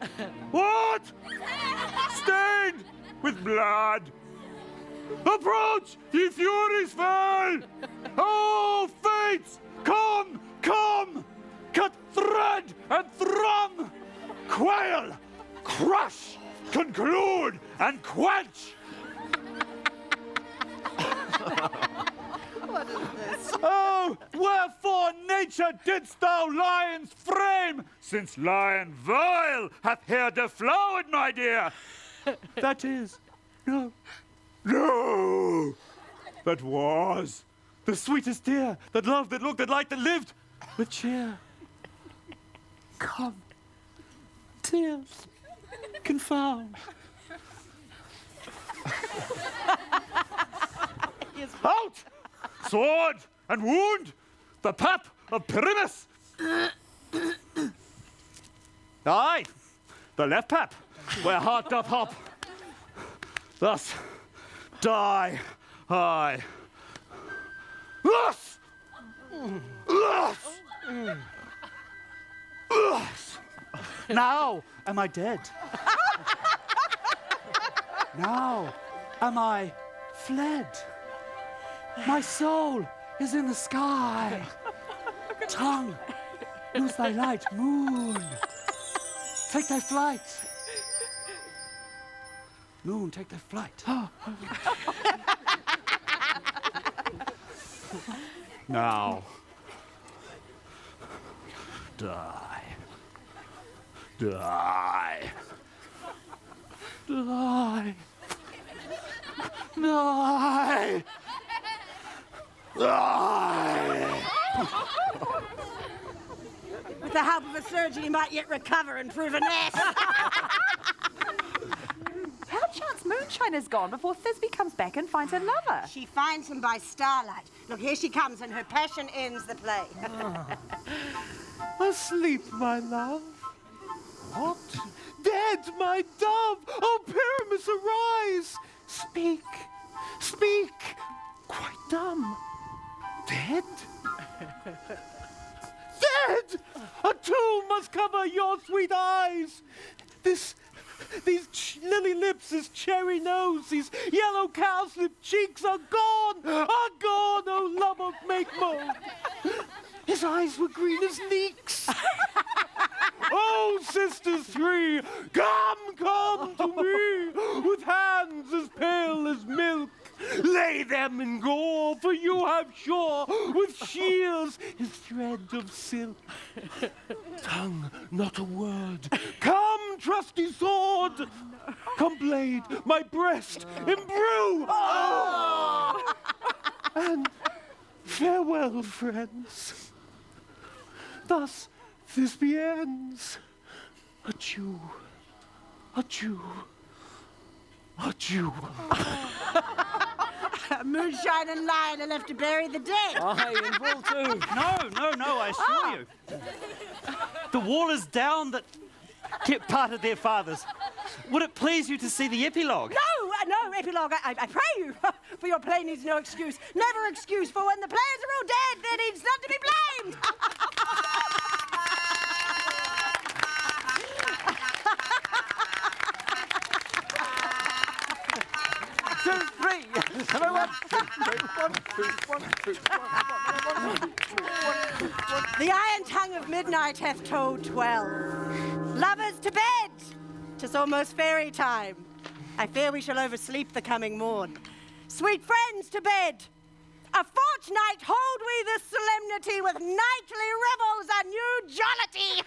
what? Stained with blood. Approach, ye furies fell! Oh, fates, come, come! Cut thread and thrum! Quail, crush, conclude, and quench! What is this? Oh, wherefore nature didst thou lions frame, since lion vile hath here deflowered, my dear? That is, no, that was the sweetest dear, that loved, that looked, that liked, that lived with cheer. Come, tears, confound. Out! Sword and wound, the pap of Pyramus. Aye, the left pap, where heart doth hop. Thus die I. Thus! Thus! Thus! Now am I dead. Now am I fled. My soul is in the sky. Tongue, lose thy light, moon. Take thy flight. Moon, take thy flight. Now, die. Die. Die. Die. With the help of a surgeon, he might yet recover and prove an ass. Perchance Moonshine is gone before Thisbe comes back and finds her lover. She finds him by starlight. Look, here she comes, and her passion ends the play. Asleep, my love. What? Dead, my dove! Oh, Pyramus, arise! Speak, speak! Quite dumb. Dead? Dead! A tomb must cover your sweet eyes! These lily lips, this cherry nose, these yellow cowslip cheeks are gone! Oh, love of make-mold! His eyes were green as leeks! Oh, sisters three, come to me, with hands as pale as milk. Lay them in gore, for you have sure, with shears, his thread of silk. Tongue, not a word. Come, trusty sword. Oh, no. Come, blade, my breast imbrue. Oh! And farewell, friends. Thus Thisbe ends. Adieu, adieu, adieu. Moonshine and Lion are left to bury the dead. Aye, and Bull too. No, I assure you. The wall is down that kept part of their fathers. Would it please you to see the epilogue? No, epilogue. I pray you, for your play needs no excuse. Never excuse, for when the players are all dead, there needs none to be blamed. The iron tongue of midnight hath told 12. Lovers to bed! 'Tis almost fairy time. I fear we shall oversleep the coming morn. Sweet friends to bed! A fortnight hold we this solemnity with nightly revels and new jollity!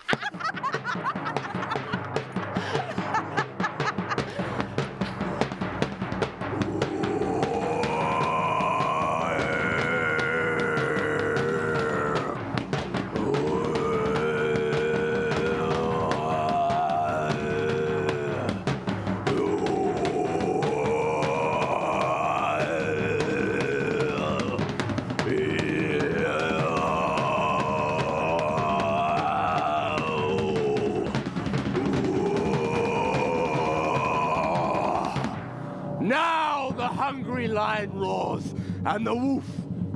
Now the hungry lion roars, and the wolf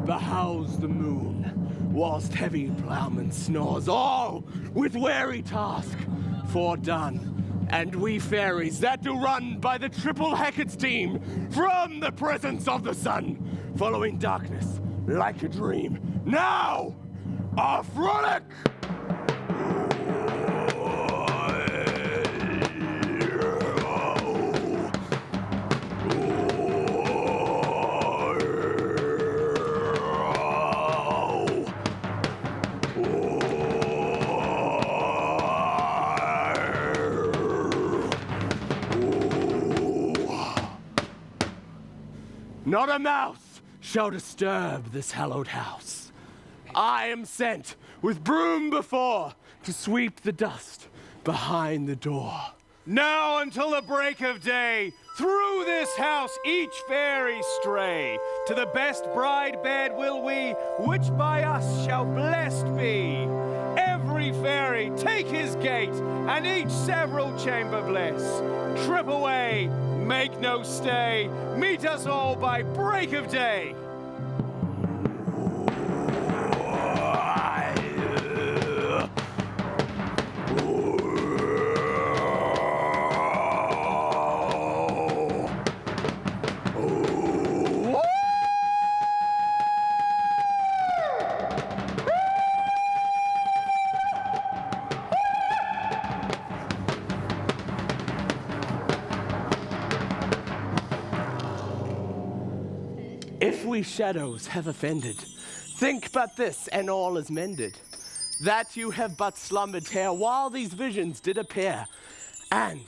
behowls the moon, whilst heavy ploughman snores, all with weary task fordone. And we fairies that do run by the triple Hecate's team from the presence of the sun, following darkness like a dream. Now, a frolic! Not a mouse shall disturb this hallowed house. I am sent with broom before to sweep the dust behind the door. Now until the break of day, through this house each fairy stray. To the best bride bed will we, which by us shall blessed be. Every fairy take his gate, and each several chamber bless. Trip away, make no stay, meet us all by break of day. If we shadows have offended, think but this, and all is mended. That you have but slumbered here while these visions did appear, and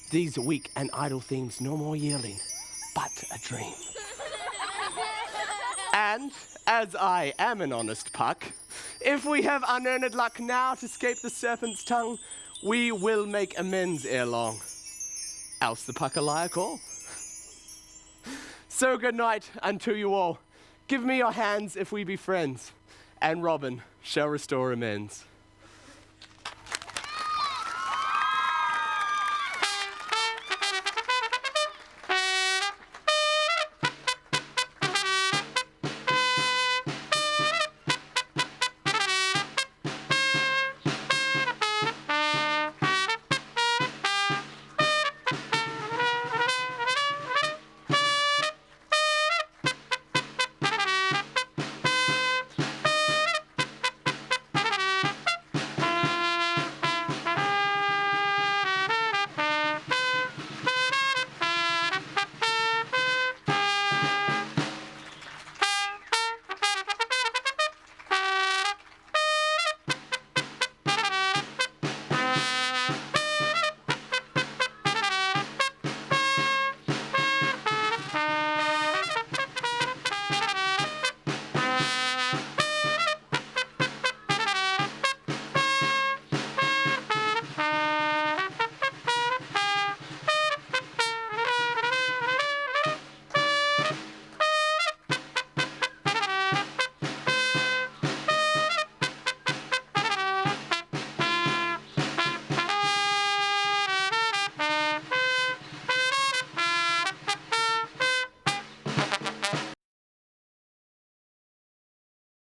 these weak and idle themes no more yielding, but a dream. And, as I am an honest puck, if we have unearned luck now to escape the serpent's tongue, we will make amends ere long, else the puck a liar call. So good night unto you all. Give me your hands if we be friends, and Robin shall restore amends.